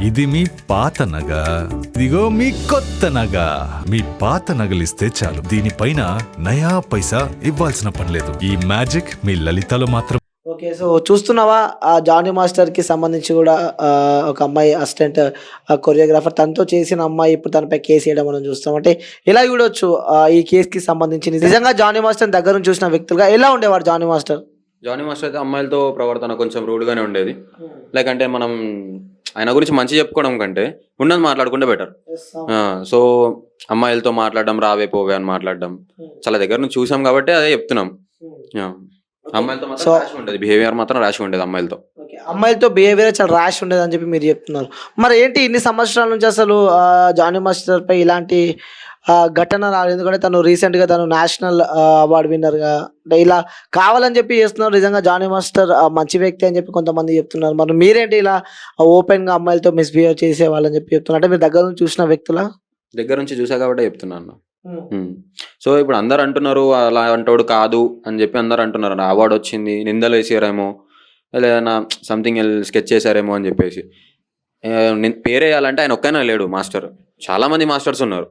ఇది మీ పాత నగ, ఇదిగో మీ కొత్త నగ. మీ పాత నగలిస్తే చాలు, దీనిపైన నయా పైసా ఇవ్వాల్సిన పనిలేదు. ఈ మ్యాజిక్ మీ లలితలో మాత్రం. ఓకే. సో చూస్తున్నావా జానీ మాస్టర్‌కి సంబంధించి గూడా ఒక అమ్మాయి అసిస్టెంట్ కొరియోగ్రాఫర్ తనతో చేసిన అమ్మాయి ఇప్పుడు తనపై కేసు ఎయడం మనం చూస్తాం. అంటే ఎలా చూడొచ్చు ఈ కేస్‌కి సంబంధించి నిజంగా జానీ మాస్టర్‌ని దగ్గర నుంచి చూసిన వ్యక్తులుగా ఎలా ఉండేవాడు జానీ మాస్టర్? జానీ మాస్టర్ అయితే అమ్మాయిలతో ప్రవర్తన కొంచెం రూడ్గానే ఉండేది. లైక్ అంటే మనం ఆయన గురించి మంచి చెప్పుకోవడం కంటే ఉన్నది మాట్లాడుకుంటే బెటర్. సో అమ్మాయిలతో మాట్లాడడం, రావే పోవే అని మాట్లాడడం చాలా దగ్గర నుంచి చూసాం కాబట్టి అదే చెప్తున్నాం. అమ్మాయిలతో మాత్రం ర్యాష్ ఉండేది, బిహేవియర్ మాత్రం ర్యాష్ ఉండేది అమ్మాయిలతో. అమ్మాయిలతో బిహేవియర్ చాలా ర్యాష్ ఉండేది అని చెప్పి మీరు చెప్తున్నారు. మరి ఏంటి ఇన్ని సంవత్సరాల నుంచి అసలు జానీ మాస్టర్ పై ఇలాంటి ఘటన రాలేదు? ఎందుకంటే తను రీసెంట్గా తను నేషనల్ అవార్డు విన్నర్గా అంటే ఇలా కావాలని చెప్పి చేస్తున్నారు. నిజంగా జానీ మాస్టర్ మంచి వ్యక్తి అని చెప్పి కొంతమంది చెప్తున్నారు. మరి మీరేంటి ఇలా ఓపెన్గా అమ్మాయిలతో మిస్బిహేవ్ చేసే వాళ్ళని చెప్పి చెప్తున్నారు? అంటే మీరు దగ్గర నుంచి చూసిన వ్యక్తులా? దగ్గర నుంచి చూసా కాబట్టి చెప్తున్నాను. సో ఇప్పుడు అందరు అంటున్నారు అలా అంటోడు కాదు అని చెప్పి అందరు అంటున్నారు. అవార్డు వచ్చింది, నిందలు వేసారేమో లేదా సంథింగ్ స్కెచ్ చేశారేమో అని చెప్పేసి. పేరేయాలంటే ఆయన ఒక్కైనా లేడు మాస్టర్, చాలా మంది మాస్టర్స్ ఉన్నారు.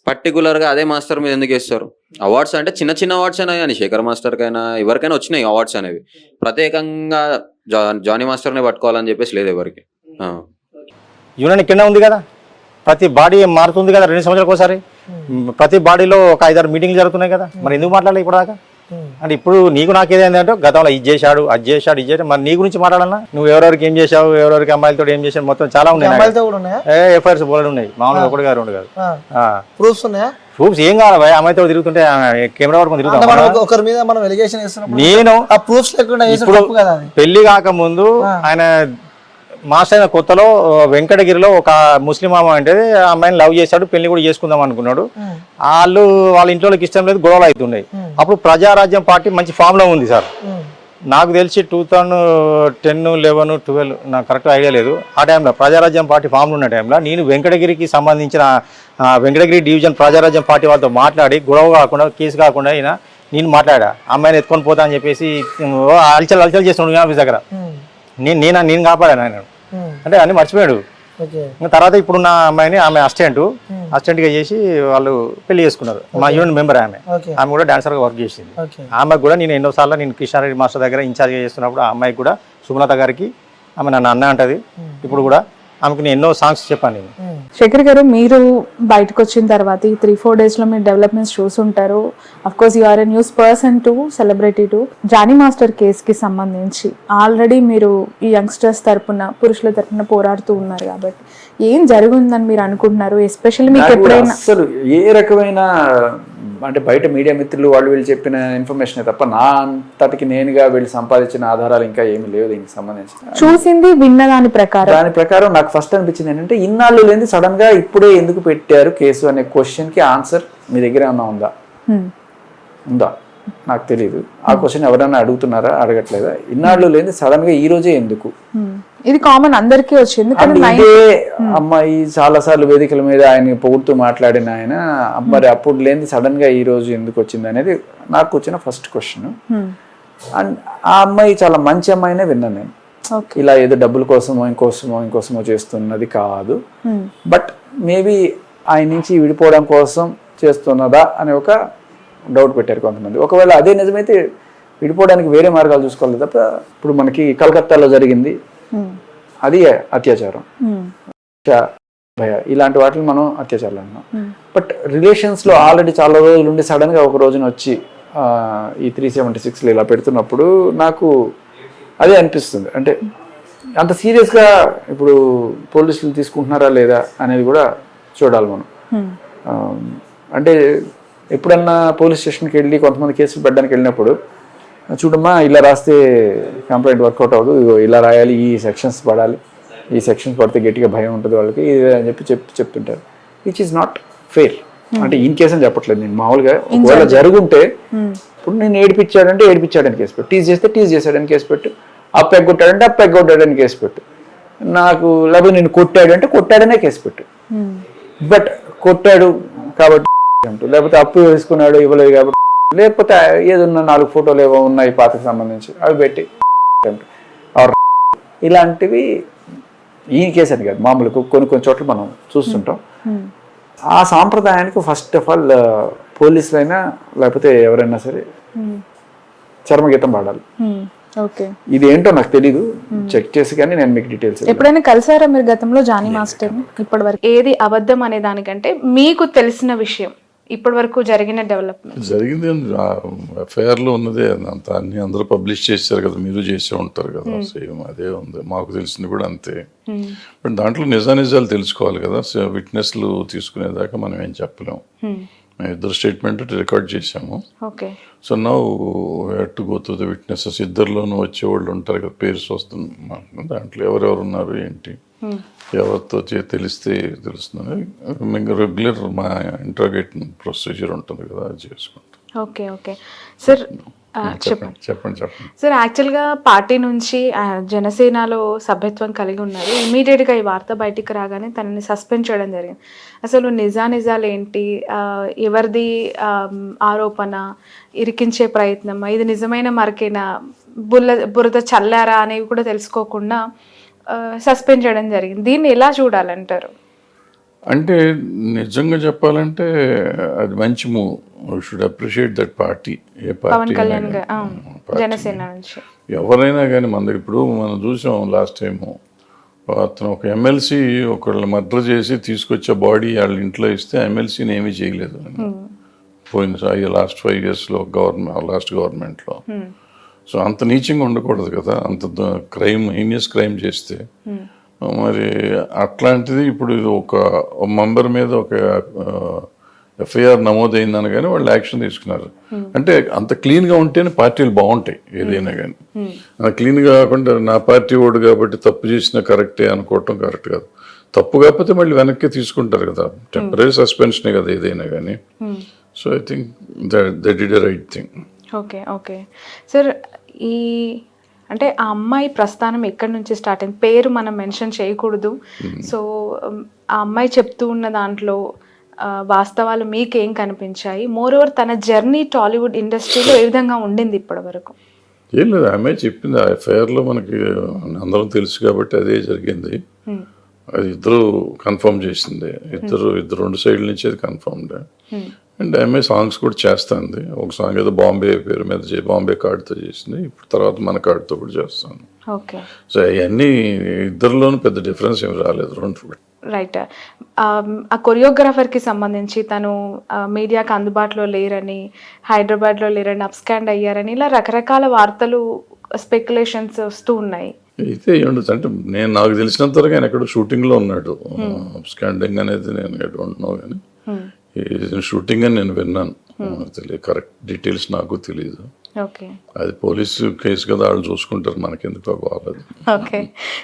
పర్టికులర్గా అదే మాస్టర్ మీద ఎందుకు వేస్తారు? అవార్డ్స్ అంటే చిన్న చిన్న అవార్డ్స్ అయినా కానీ శేఖర్ మాస్టర్కైనా ఎవరికైనా వచ్చినాయి అవార్డ్స్ అనేవి. ప్రత్యేకంగా జానీ మాస్టర్నే పట్టుకోవాలని చెప్పేసి లేదు ఎవరికి. యూనియన్ కింద ఉంది కదా, ప్రతి బాడీ మారుతుంది కదా 2 సంవత్సరాలకు ఒకసారి. ప్రతి బాడీలో ఒక 5-6 మీటింగ్లు జరుగుతున్నాయి కదా, మరి ఎందుకు మాట్లాడాలి ఇప్పుడు దాకా? అంటే ఇప్పుడు నీకు నాకు ఏదైందంటే గతంలో ఇది చేశాడు, అది చేశాడు, ఇది చేశాడు, మరి నీ గురించి మాట్లాడాలన్నా? నువ్వు ఎవరెవరికి ఏం చేశావు, ఎవరెవరికి అమ్మాయిలతో ఏం చేశావు, మొత్తం చాలా ఉన్నాయి. ఎఫ్ఐఆర్స్ బోర్డు ఉన్నాయి, మామూలుగా ఒకటి కాదు 2 కాదు. ప్రూఫ్స్ ఉన్నాయా? ప్రూఫ్స్ ఏం కావాలి భయ, అమ్మాయితో తిరుగుతుంటే కెమెరా పట్టుకుని తిరుగుతాం. ఒకరి మీద మనం ఎలిగేషన్ చేస్తున్నాం, నేను ప్రూఫ్స్ లేకుండా ఇప్పుడు పెళ్లి కాకముందు ఆయన మాస్టర్ అయిన కొత్తలో వెంకటగిరిలో ఒక ముస్లిం అమ్మాయి అంటే ఆ అమ్మాయిని లవ్ చేశాడు, పెళ్లి కూడా చేసుకుందాం అనుకున్నాడు. వాళ్ళ ఇంట్లోకి ఇష్టం లేదు, గొడవలు అవుతున్నాయి. అప్పుడు ప్రజారాజ్యం పార్టీ మంచి ఫామ్ లో ఉంది సార్. నాకు తెలిసి 2010, 11, 12 నాకు కరెక్ట్ ఐడియా లేదు. ఆ టైంలో ప్రజారాజ్యం పార్టీ ఫామ్లో ఉన్న టైంలో నేను వెంకటగిరికి సంబంధించిన వెంకటగిరి డివిజన్ ప్రజారాజ్యం పార్టీ వాళ్ళతో మాట్లాడి గొడవ కాకుండా, కేసు కాకుండా అయినా నేను మాట్లాడా. అమ్మాయిని ఎత్తుకొని పోతా అని చెప్పేసి అలచల్ చేస్తున్నాడు ఆఫీస్ దగ్గర. నేను కాపాడాను ఆయన అంటే అన్ని మర్చిపోయాడు. తర్వాత ఇప్పుడున్న అమ్మాయిని ఆమె అసిస్టెంట్గా చేసి వాళ్ళు పెళ్లి చేసుకున్నారు. మా యూనియన్ మెంబర్ ఆమె కూడా డాన్సర్గా వర్క్ చేసింది. ఆమెకు కూడా నేను ఎన్నోసార్లు నేను కృష్ణారెడ్డి మాస్టర్ దగ్గర ఇన్ఛార్జ్గా చేస్తున్నప్పుడు ఆ అమ్మాయికి కూడా సుమలత గారికి ఆమె నన్ను అన్న అంటది. ఇప్పుడు కూడా ఆమెకు నేను ఎన్నో సాంగ్స్ చెప్పాను. నేను శేఖర్ గారు, మీరు బయటకు వచ్చిన తర్వాత ఈ 3-4 days లో మీరు డెవలప్మెంట్స్ చూసుంటారు. Of course you are a news person too celebrity too. Jani master కేసుకి సంబంధించి ఆల్రెడీ మీరు ఈ యంగ్స్టర్స్ తరపున, పురుషుల తరపున పోరాడుతూ ఉన్నారు కాబట్టి ఏం జరుగుందని మీరు అనుకుంటున్నారు? ఎస్పెషల్లీ మీకు ఎప్పుడైనా అసలు ఏ రకమైన అంటే బయట మీడియా మిత్రులు వాళ్ళు వీళ్ళు చెప్పిన ఇన్ఫర్మేషన్ తప్ప నా అంతటికి నేనుగా వీళ్ళు సంపాదించిన ఆధారాలు ఇంకా ఏమి లేవు దీనికి సంబంధించి. చూసింది విన్న దాని ప్రకారం నాకు ఫస్ట్ అనిపించింది ఏంటంటే ఇన్నాళ్ళు లేని సడన్ గా ఇప్పుడే ఎందుకు పెట్టారు కేసు అనే క్వశ్చన్ కి ఆన్సర్ మీ దగ్గర ఏమన్నా ఉందా నాకు తెలియదు. ఆ క్వశ్చన్ ఎవరైనా అడుగుతున్నారా, అడగట్లేదా? ఇన్నాళ్ళు లేని సడన్ గా ఈ రోజే ఎందుకు? ఇది కామన్ అందరికీ వచ్చింది. ఇదే అమ్మాయి చాలా సార్లు వేదికల మీద ఆయన పొగుడుతూ మాట్లాడిన ఆయన మరి అప్పుడు లేని సడన్ గా ఈ రోజు ఎందుకు వచ్చింది అనేది నాకు వచ్చిన ఫస్ట్ క్వశ్చన్. అండ్ ఆ అమ్మాయి చాలా మంచి అమ్మాయినే విన్నాను నేను. ఇలా ఏదో డబ్బుల కోసమో ఇంకోసమో చేస్తున్నది కాదు. బట్ మేబీ ఆయన నుంచి విడిపోవడం కోసం చేస్తున్నదా అని ఒక డౌట్ పెట్టారు కొంతమంది. ఒకవేళ అదే నిజమైతే విడిపోవడానికి వేరే మార్గాలు చూసుకోవాలి తప్ప ఇప్పుడు మనకి కలకత్తాలో జరిగింది, అది అత్యాచారం, ఇలాంటి వాటిని మనం అత్యాచారాలు అంటున్నాం. బట్ రిలేషన్స్ లో ఆల్రెడీ చాలా రోజులు ఉండి సడన్ గా ఒక రోజున వచ్చి ఈ 376 ఇలా పెడుతున్నప్పుడు నాకు అదే అనిపిస్తుంది. అంటే అంత సీరియస్ గా ఇప్పుడు పోలీసులు తీసుకుంటున్నారా లేదా అనేది కూడా చూడాలి మనం. అంటే ఎప్పుడన్నా పోలీస్ స్టేషన్కి వెళ్ళి కొంతమంది కేసులు పెట్టడానికి వెళ్ళినప్పుడు చూడమ్మా ఇలా రాస్తే కంప్లైంట్ వర్కౌట్ అవ్వదు, ఇలా రాయాలి, ఈ సెక్షన్స్ పడాలి, ఈ సెక్షన్స్ పడితే గట్టిగా భయం ఉంటుంది వాళ్ళకి అని చెప్తుంటారు. Which is not fair. అంటే ఇన్ కేసు అని చెప్పట్లేదు నేను, మామూలుగా ఒకవేళ జరుగుంటే ఇప్పుడు నేను ఏడిపించాడని కేసు పెట్టు, టీజ్ చేస్తే టీజ్ చేశాడని కేసు పెట్టు, అప్పెగ్గొట్టాడంటే అప్పెగ్గొట్టాడని కేసు పెట్టు, నాకు లేకపోతే నేను కొట్టాడనే కేసు పెట్టు. బట్ కొట్టాడు కాబట్టి, లేకపోతే అప్పు వేసుకున్నాడు ఇవ్వలేదు కాబట్టి, లేకపోతే ఏదన్నా 4 ఫోటోలు ఏవో ఉన్నాయి పాతకు సంబంధించి అవి పెట్టి ఇలాంటివి ఈ కేసు అని కాదు, మామూలుగా కొన్ని చోట్ల మనం చూస్తుంటాం. ఆ సాంప్రదాయానికి ఫస్ట్ ఆఫ్ ఆల్ పోలీసులైనా లేకపోతే ఎవరైనా సరే చర్మగీతం పాడాలి. ఓకే, ఇది ఏంటో నాకు తెలీదు, చెక్ చేసి కానీ నేను మీకు డీటెయిల్స్. ఎప్పుడైనా కలిసారా మీరు గతంలో జానీ మాస్టర్? ఇప్పటి వరకు ఏది అబద్ధం అనే దానికంటే మీకు తెలిసిన విషయం ఇప్పటి వరకు జరిగిన డెవలప్మెంట్? జరిగింది ఎఫ్ఐఆర్లో ఉన్నదే అంత, అన్ని అందరూ పబ్లిష్ చేశారు కదా, మీరు చేసే ఉంటారు కదా, సేమ్ అదే ఉంది. మాకు తెలిసింది కూడా అంతే. బట్ దాంట్లో నిజానిజాలు తెలుసుకోవాలి కదా, విట్నెస్లు తీసుకునేదాకా మనం ఏం చెప్పలేము. మేము ఇద్దరు స్టేట్మెంట్ రికార్డ్ చేసాము. Okay, so now to go through the witnesses. ఇద్దరిలోనూ వచ్చేవాళ్ళు ఉంటారు కదా, పేర్స్ వస్తుంది దాంట్లో ఎవరెవరు ఉన్నారు ఏంటి, ఎవరితో తెలిస్తే తెలుస్తుంది. మేము రెగ్యులర్ మా ఇంట్రాగేట్ ప్రొసీజర్ ఉంటుంది కదా, అది చేసుకుంటాం. ఓకే ఓకే సార్, చెప్పండి చెప్పండి. సార్, యాక్చువల్గా పార్టీ నుంచి జనసేనలో సభ్యత్వం కలిగి ఉన్నారు. ఇమీడియట్గా ఈ వార్త బయటికి రాగానే తనని సస్పెండ్ చేయడం జరిగింది. అసలు నిజాలు ఏంటి, ఎవరిది ఆరోపణ, ఇరికించే ప్రయత్నం, ఇది నిజమైన మరకేనా, బురద చల్లారా అనేవి కూడా తెలుసుకోకుండా సస్పెండ్ చేయడం జరిగింది. దీన్ని ఎలా చూడాలంటారు? అంటే నిజంగా చెప్పాలంటే అది మంచి move. Should appreciate that party. ఏ పవన్ పార్టీ కళ్యాణ్ జనసేన నుంచి ఎవరైనా కానీ మన ఇప్పుడు మనం చూసాం లాస్ట్ టైము, అతను ఒక ఎమ్మెల్సీ ఒకళ్ళు మర్డర్ చేసి తీసుకొచ్చే బాడీ వాళ్ళ ఇంట్లో ఇస్తే ఎమ్మెల్సీని ఏమీ చేయలేదు. పోయిన లాస్ట్ 5 yearsలో లాస్ట్ గవర్నమెంట్లో. సో అంత నీచంగా ఉండకూడదు కదా, అంత క్రైమ్, హీనియస్ క్రైమ్ చేస్తే. మరి అట్లాంటిది ఇప్పుడు ఇది ఒక మెంబర్ మీద ఒక ఎఫ్ఐఆర్ నమోదైందని కానీ వాళ్ళు యాక్షన్ తీసుకున్నారు. అంటే అంత క్లీన్గా ఉంటేనే పార్టీలు బాగుంటాయి ఏదైనా కానీ. క్లీన్గా కాకుండా నా పార్టీ ఓడు కాబట్టి తప్పు చేసినా కరెక్టే అనుకోవటం కరెక్ట్ కాదు. తప్పు కాకపోతే మళ్ళీ వెనక్కి తీసుకుంటారు కదా, టెంపరీ సస్పెన్షనే కదా ఏదైనా కానీ. So I think that did a right thing. Okay okay sir, ఈ అంటే ఆ అమ్మాయి ప్రస్థానం ఎక్కడి నుంచి స్టార్ట్ అయింది? పేరు మనం మెన్షన్ చేయకూడదు. సో ఆ అమ్మాయి చెప్తూ ఉన్న దాంట్లో వాస్తవాలు మీకు ఏం కనిపించాయి? మోర్ ఓవర్ తన జర్నీ టాలీవుడ్ ఇండస్ట్రీలో ఏ విధంగా ఉండింది ఇప్పటి వరకు? ఏం లేదు, ఆమె చెప్పింది ఆ ఎఫ్ఐఆర్లో మనకి అందరం తెలుసు కాబట్టి అదే జరిగింది. అది ఇద్దరు కన్ఫర్మ్ చేసింది, ఇద్దరు 2 సైడ్ల నుంచి అది కన్ఫర్మ్డ్. అండ్ ఆమె సాంగ్స్ కూడా చేస్తుంది. ఒక సాంగ్ ఏదో బాంబే పేరు మీద బాంబే కార్డుతో చేసింది, ఇప్పుడు తర్వాత మన కార్డుతో కూడా చేస్తాను. ఓకే, సో అవన్నీ ఇద్దరిలోనూ పెద్ద డిఫరెన్స్ ఏమి రాలేదు. 2 రైట్. ఆ కొరియోగ్రాఫర్కి సంబంధించి తను మీడియాకి అందుబాటులో లేరని, హైదరాబాద్లో లేరని, అప్స్కాండ్ అయ్యారని, ఇలా రకరకాల వార్తలు, స్పెక్యులేషన్స్ వస్తూ ఉన్నాయి. అయితే ఉండొచ్చు, అంటే నాకు తెలిసినంత వరకు ఆయన ఎక్కడో షూటింగ్లో ఉన్నాడు. స్కాండింగ్ అనేది నేను ఐ డోంట్ నో కానీ షూటింగ్ అని నేను విన్నాను. తెలియదు, కరెక్ట్ డీటెయిల్స్ నాకు తెలియదు. ఓకే, అది పోలీసు కేసు కదా, వాళ్ళు చూసుకుంటారు, మనకెందుకు బాగాలేదు. ఓకే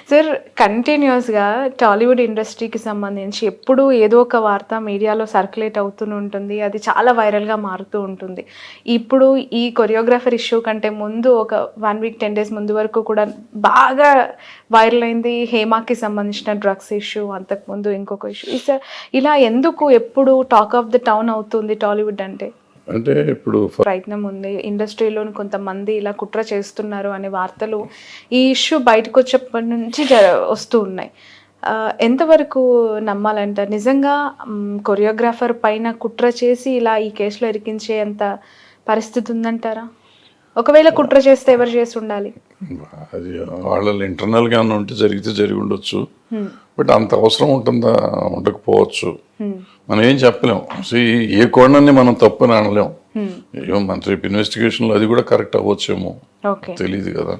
సార్, కంటిన్యూస్గా టాలీవుడ్ ఇండస్ట్రీకి సంబంధించి ఎప్పుడు ఏదో ఒక వార్త మీడియాలో సర్క్యులేట్ అవుతూనే ఉంటుంది, అది చాలా వైరల్గా మారుతూ ఉంటుంది. ఇప్పుడు ఈ కొరియోగ్రాఫర్ ఇష్యూ కంటే ముందు ఒక 1 week 10 days ముందు వరకు కూడా బాగా వైరల్ అయింది హేమాకి సంబంధించిన డ్రగ్స్ ఇష్యూ, అంతకుముందు ఇంకొక ఇష్యూ. ఇలా ఎందుకు ఎప్పుడు టాక్ ఆఫ్ ద టౌన్ అవుతుంది టాలీవుడ్ అంటే? అంటే ఇప్పుడు ప్రయత్నం ఉంది, ఇండస్ట్రీలోని కొంతమంది ఇలా కుట్ర చేస్తున్నారు అనే వార్తలు ఈ ఇష్యూ బయటకు వచ్చేప్పటి నుంచి వస్తూ ఉన్నాయి. ఎంతవరకు నమ్మాలంటారు? నిజంగా కొరియోగ్రాఫర్ పైన కుట్ర చేసి ఇలా ఈ కేసులో ఇరికించే అంత పరిస్థితి ఉందంటారా? ఒకవేళ కుట్ర చేస్తే ఎవరు చేసి ఉండాలి? అది వాళ్ళ ఇంటర్నల్గా ఏమన్నా ఉంటే జరిగి ఉండొచ్చు. బట్ అంత అవసరం ఉంటుందా? ఉండకపోవచ్చు. మనం ఏం చెప్పలేము. ఏ కోణాన్ని మనం తప్పని అనలేం. ఏమో మన రేపు ఇన్వెస్టిగేషన్లో అది కూడా కరెక్ట్ అవ్వచ్చేమో, తెలియదు కదా,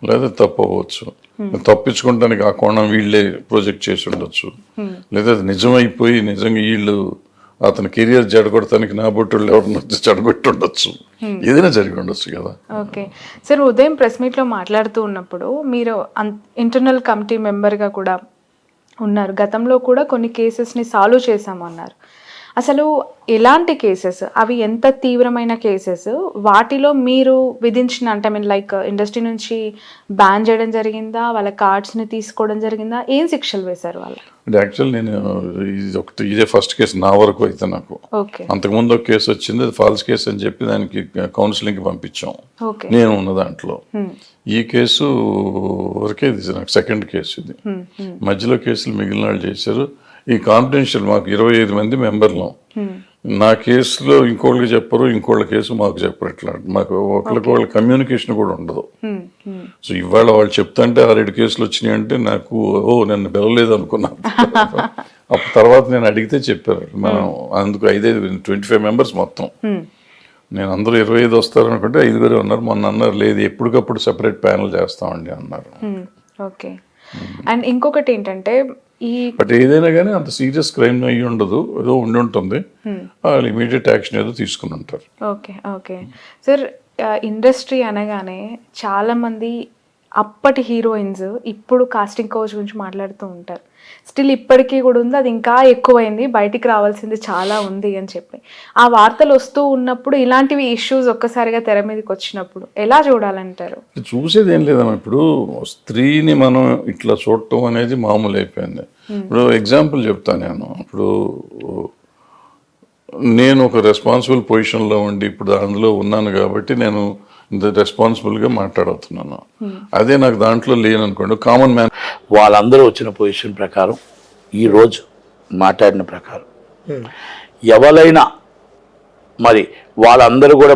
లేదా తప్పు అవ్వచ్చు. తప్పించుకోవడానికి ఆ కోణం వీళ్ళే ప్రొజెక్ట్ చేసి ఉండొచ్చు, లేదా అది నిజమైపోయి నిజంగా వీళ్ళు అతని కెరియర్ జడగొడటానికి నా బొట్టుళ్ళు ఎవరిని వచ్చి జడగొట్టి ఉండొచ్చు. ఏదైనా జరిగి ఉండొచ్చు కదా. ఓకే సార్, ఉదయం ప్రెస్ మీట్లో మాట్లాడుతూ ఉన్నప్పుడు మీరు ఇంటర్నల్ కమిటీ మెంబర్గా కూడా ఉన్నారు. గతంలో కూడా కొన్ని కేసెస్ని సాల్వ్ చేశామన్నారు. అసలు ఎలాంటి కేసెస్, అవి ఎంత తీవ్రమైన కేసెస్, వాటిలో మీరు విధించిన అంటే ఐ మీన్ లైక్ ఇండస్ట్రీ నుంచి బ్యాన్ చేయడం జరిగిందా, వాళ్ళ కార్డ్స్ని తీసుకోవడం జరిగిందా, ఏం శిక్షలు వేశారు వాళ్ళు? అంటే యాక్చువల్ నేను ఇదే ఫస్ట్ కేసు నా వరకు అయితే నాకు. ఓకే అంతకుముందు ఒక కేసు వచ్చింది, అది ఫాల్స్ కేసు అని చెప్పి దానికి కౌన్సిలింగ్కి పంపించాం. ఓకే నేను ఉన్న దాంట్లో ఈ కేసు వరకే ఇది నాకు సెకండ్ కేసు. ఇది మధ్యలో కేసులు మిగిలిన వాళ్ళు చేశారు. ఈ కాన్ఫిడెన్షియల్ మాకు 25 మంది మెంబర్లు. నా కేసులో ఇంకోళ్ళకి చెప్పరు, ఇంకోళ్ళ కేసు మాకు చెప్పరు. ఇట్లా మాకు ఒకరికి వాళ్ళ కమ్యూనికేషన్ కూడా ఉండదు. సో ఇవాళ వాళ్ళు చెప్తుంటే 6-7 కేసులు వచ్చినాయి అంటే నాకు నన్ను పిలవలేదు అనుకున్నాను. అప్పుడు తర్వాత నేను అడిగితే చెప్పారు మనం అందుకు 25 మెంబర్స్ మొత్తం. నేను అందరూ 25 వస్తారు అనుకుంటే 5 ఉన్నారు. మొన్న అన్నారు లేదు ఎప్పటికప్పుడు సెపరేట్ ప్యానల్ చేస్తామండి అన్నారు. ఓకే. అండ్ ఇంకొకటి ఏంటంటే బట్ ఏదైనా కానీ అంత సీరియస్ క్రైమ్ అయ్యి ఉండదు, ఏదో ఉండి ఉంటుంది. వాళ్ళు ఇమీడియట్ యాక్షన్ ఏదో తీసుకుని ఉంటారు. ఓకే ఓకే సార్, ఇండస్ట్రీ అనగానే చాలామంది అప్పటి హీరోయిన్స్ ఇప్పుడు కాస్టింగ్ కౌచ్ గురించి మాట్లాడుతూ ఉంటారు. స్టిల్ ఇప్పటికీ కూడా ఉంది, అది ఇంకా ఎక్కువైంది, బయటికి రావాల్సింది చాలా ఉంది అని చెప్పి ఆ వార్తలు వస్తూ ఉన్నప్పుడు ఇలాంటివి ఇష్యూస్ ఒక్కసారిగా తెర మీదకి వచ్చినప్పుడు ఎలా చూడాలంటారు? చూసేది ఏం లేదమ్మా. ఇప్పుడు స్త్రీని మనం ఇట్లా చూడటం అనేది మామూలు అయిపోయింది. ఇప్పుడు ఎగ్జాంపుల్ చెప్తాను నేను. ఇప్పుడు నేను ఒక రెస్పాన్సిబుల్ పొజిషన్లో ఉండి ఇప్పుడు అందులో ఉన్నాను కాబట్టి నేను రెస్పాన్సిబుల్గా మాట్లాడుతున్నాను. అదే నాకు దాంట్లో లేననుకోండి, కామన్ మ్యాన్ వాళ్ళందరూ వచ్చిన పొజిషన్ ప్రకారం ఈరోజు మాట్లాడిన ప్రకారం ఎవరైనా మరి వాళ్ళందరూ కూడా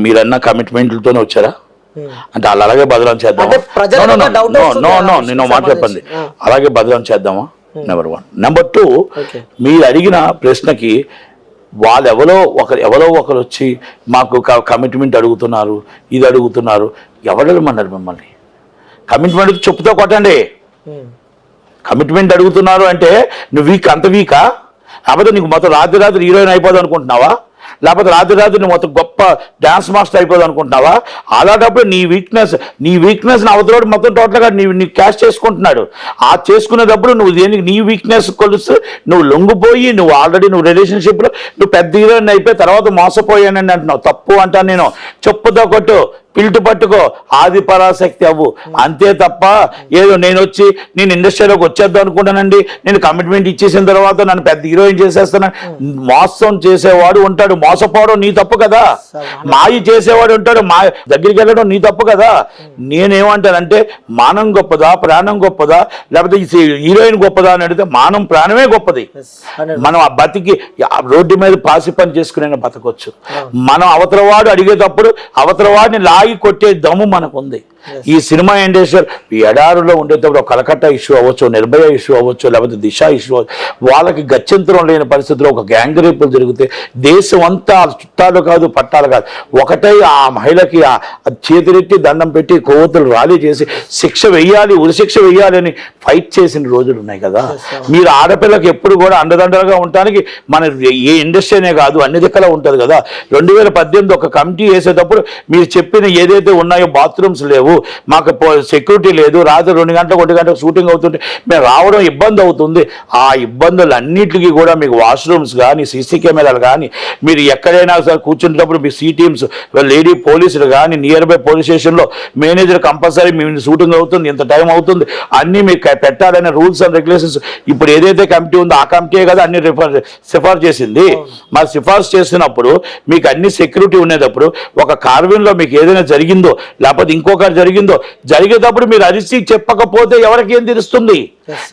మీరన్న కమిట్మెంట్లతోనే వచ్చారా? అంటే వాళ్ళు అలాగే బదలం చేద్దామా? నేను మాట చెప్పండి, అలాగే బదలం చేద్దామా? నెంబర్ 1. నెంబర్ 2, మీరు అడిగిన ప్రశ్నకి వాళ్ళు ఎవరో ఒకరు వచ్చి మాకు కమిట్మెంట్ అడుగుతున్నారు, ఇది అడుగుతున్నారు. ఎవడమన్నారు మిమ్మల్ని? కమిట్మెంట్ చెప్పుతో కొట్టండి. కమిట్మెంట్ అడుగుతున్నారు అంటే నువ్వు అంత వీకా? లేకపోతే నీకు మొత్తం రాత్రి హీరోయిన్ అయిపోదు అనుకుంటున్నావా? లేకపోతే రాత్రి మొత్తం గొప్ప డాన్స్ మాస్టర్ అయిపోదు అనుకుంటున్నావా? అలాంటప్పుడు నీ వీక్నెస్ అవతలోడు మొత్తం టోటల్గా నీ క్యాష్ చేసుకుంటున్నాడు. ఆ చేసుకునేటప్పుడు నువ్వు దేనికి నీ వీక్నెస్ కొలుస్తూ నువ్వు లొంగిపోయి నువ్వు ఆల్రెడీ రిలేషన్షిప్లో నువ్వు పెద్ద హీరోయిన్ అయిపోయి తర్వాత మోసపోయానని అంటున్నావు. తప్పు అంటా నేను. చెప్పుతో కొట్టు, పిల్టు పట్టుకో, ఆది పరాశక్తి అవ్వు. అంతే తప్ప ఏదో నేను ఇండస్ట్రీలోకి వచ్చేద్దాం అనుకుంటానండి, నేను కమిట్మెంట్ ఇచ్చేసిన తర్వాత నన్ను పెద్ద హీరోయిన్ చేసేస్తాను. మోసం చేసేవాడు ఉంటాడు, మోసపోవడం నీ తప్పు కదా. మాయ చేసేవాడు ఉంటాడు, మా దగ్గరికి వెళ్ళడం నీ తప్పు కదా. నేనేమంటానంటే మానం గొప్పదా, ప్రాణం గొప్పదా, లేకపోతే హీరోయిన్ గొప్పదా అని అడిగితే మానం ప్రాణమే గొప్పది. మనం ఆ బతికి రోడ్డు మీద పాసి పని చేసుకునే బతకొచ్చు. మనం అవతలవాడు అడిగేటప్పుడు అవతలవాడిని లాగి కొట్టే దమ్ము మనకుంది. ఈ సినిమా ఇండస్ట్రీ ఎడారులో ఉండేటప్పుడు కలకత్తా ఇష్యూ అవ్వచ్చు, నిర్భయ ఇష్యూ అవ్వచ్చు, లేకపోతే దిశ ఇష్యూ అవ్వచ్చు, వాళ్ళకి గత్యంతరం లేని పరిస్థితిలో ఒక గ్యాంగ్ రేపులు జరిగితే దేశం అంతా చుట్టాలు కాదు పట్టాలు కాదు ఒకటై ఆ మహిళకి చేతులెత్తి దండం పెట్టి కోవతులు ర్యాలీ చేసి శిక్ష వెయ్యాలి, ఉరిశిక్ష వెయ్యాలి అని ఫైట్ చేసిన రోజులు ఉన్నాయి కదా. మీరు ఆడపిల్లకి ఎప్పుడు కూడా అండదండలుగా ఉండటానికి మన ఏ ఇండస్ట్రీనే కాదు అన్ని దిక్కలా ఉంటుంది కదా. 2018 ఒక కమిటీ వేసేటప్పుడు మీరు చెప్పిన ఏదైతే ఉన్నాయో బాత్రూమ్స్ లేవు, మాకు సెక్యూరిటీ లేదు, రాత్రి 2 గంటలకు 1 గంటకు షూటింగ్ అవుతుంటే మేము రావడం ఇబ్బంది అవుతుంది. ఆ ఇబ్బందులన్నిటికీ కూడా మీకు వాష్రూమ్స్ కానీ సీసీ కెమెరాలు కానీ మీరు ఎక్కడైనా సరే కూర్చునేటప్పుడు మీ సి టీమ్స్ లేడీ పోలీసులు కానీ నియర్ బై పోలీస్ స్టేషన్లో మేనేజర్ కంపల్సరీ మీ షూటింగ్ అవుతుంది, ఇంత టైం అవుతుంది అన్నీ మీకు పెట్టాలనే రూల్స్ అండ్ రెగ్యులేషన్స్ ఇప్పుడు ఏదైతే కమిటీ ఉందో ఆ కమిటీ కదా అన్ని సిఫార్సు చేసింది. మరి సిఫార్సు చేసినప్పుడు మీకు అన్ని సెక్యూరిటీ ఉండేటప్పుడు ఒక కార్విన్లో మీకు ఏదైనా జరిగిందో లేకపోతే ఇంకొకటి జరిగేటప్పుడు మీరు అరిసి చెప్పకపోతే ఎవరికి ఏం తెలుస్తుంది?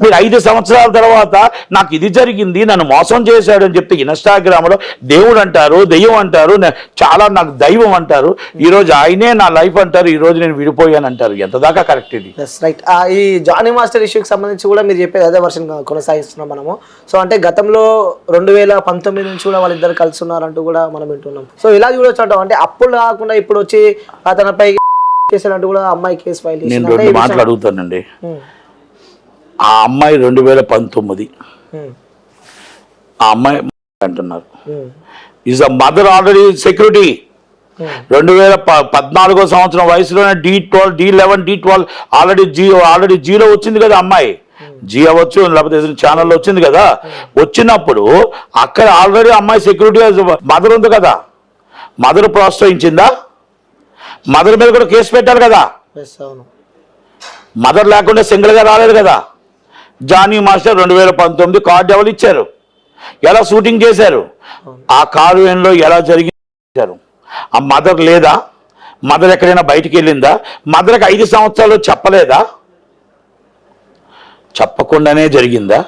మీరు 5 సంవత్సరాల తర్వాత నాకు ఇది జరిగింది, నన్ను మోసం చేశాడు అని చెప్తే ఇన్స్టాగ్రామ్లో దేవుడు అంటారు, దెయ్యం అంటారు, చాలా నాకు దైవం అంటారు, ఈరోజు ఆయనే నా లైఫ్ అంటారు, ఈరోజు నేను విడిపోయాను అంటారు. ఎంత దాకా కరెక్ట్ ఇది? రైట్. ఈ జానీ మాస్టర్ ఇష్యూకి సంబంధించి కూడా మీరు చెప్పేది అదే వర్షన్ కొనసాగిస్తున్నాం మనము. సో అంటే గతంలో 2019 నుంచి కూడా వాళ్ళిద్దరు కలిసి ఉన్నారంటూ కూడా మనం వింటున్నాం. సో ఇలా చూడొచ్చు అంటాం. అంటే అప్పుడు కాకుండా ఇప్పుడు వచ్చి అతనిపై చేసినట్టు కూడా అమ్మాయి కేసు ఫైల్ చేసి నేను 2 మాటలు అడుగుతానండి. ఆ అమ్మాయి 2019 ఆ అమ్మాయి అంటున్నారు is a mother already security. 2014 సంవత్సరం వయసులోనే D11 ఆల్రెడీ జీరో వచ్చింది కదా అమ్మాయి. జీ అవ్వచ్చు లేకపోతే ఏదైనా ఛానల్లో వచ్చింది కదా, వచ్చినప్పుడు అక్కడ ఆల్రెడీ అమ్మాయి సెక్యూరిటీ మదర్ ఉంది కదా, మదర్ ప్రోత్సహించిందా? మదర్ మీద కూడా కేసు పెట్టారు కదా, ఎస్ అవును. మదర్ లేకుండా సింగిల్గా రాలేదు కదా. జానీ మాస్టర్ 2019 కార్డు ఎవరు ఇచ్చారు, ఎలా షూటింగ్ చేశారు, ఆ కారులో ఎలా జరిగించారు, ఆ మదర్ లేదా? మదర్ ఎక్కడైనా బయటికి వెళ్ళిందా? మదర్కి 5 సంవత్సరాలు చెప్పలేదా? చెప్పకుండానే జరిగిందా?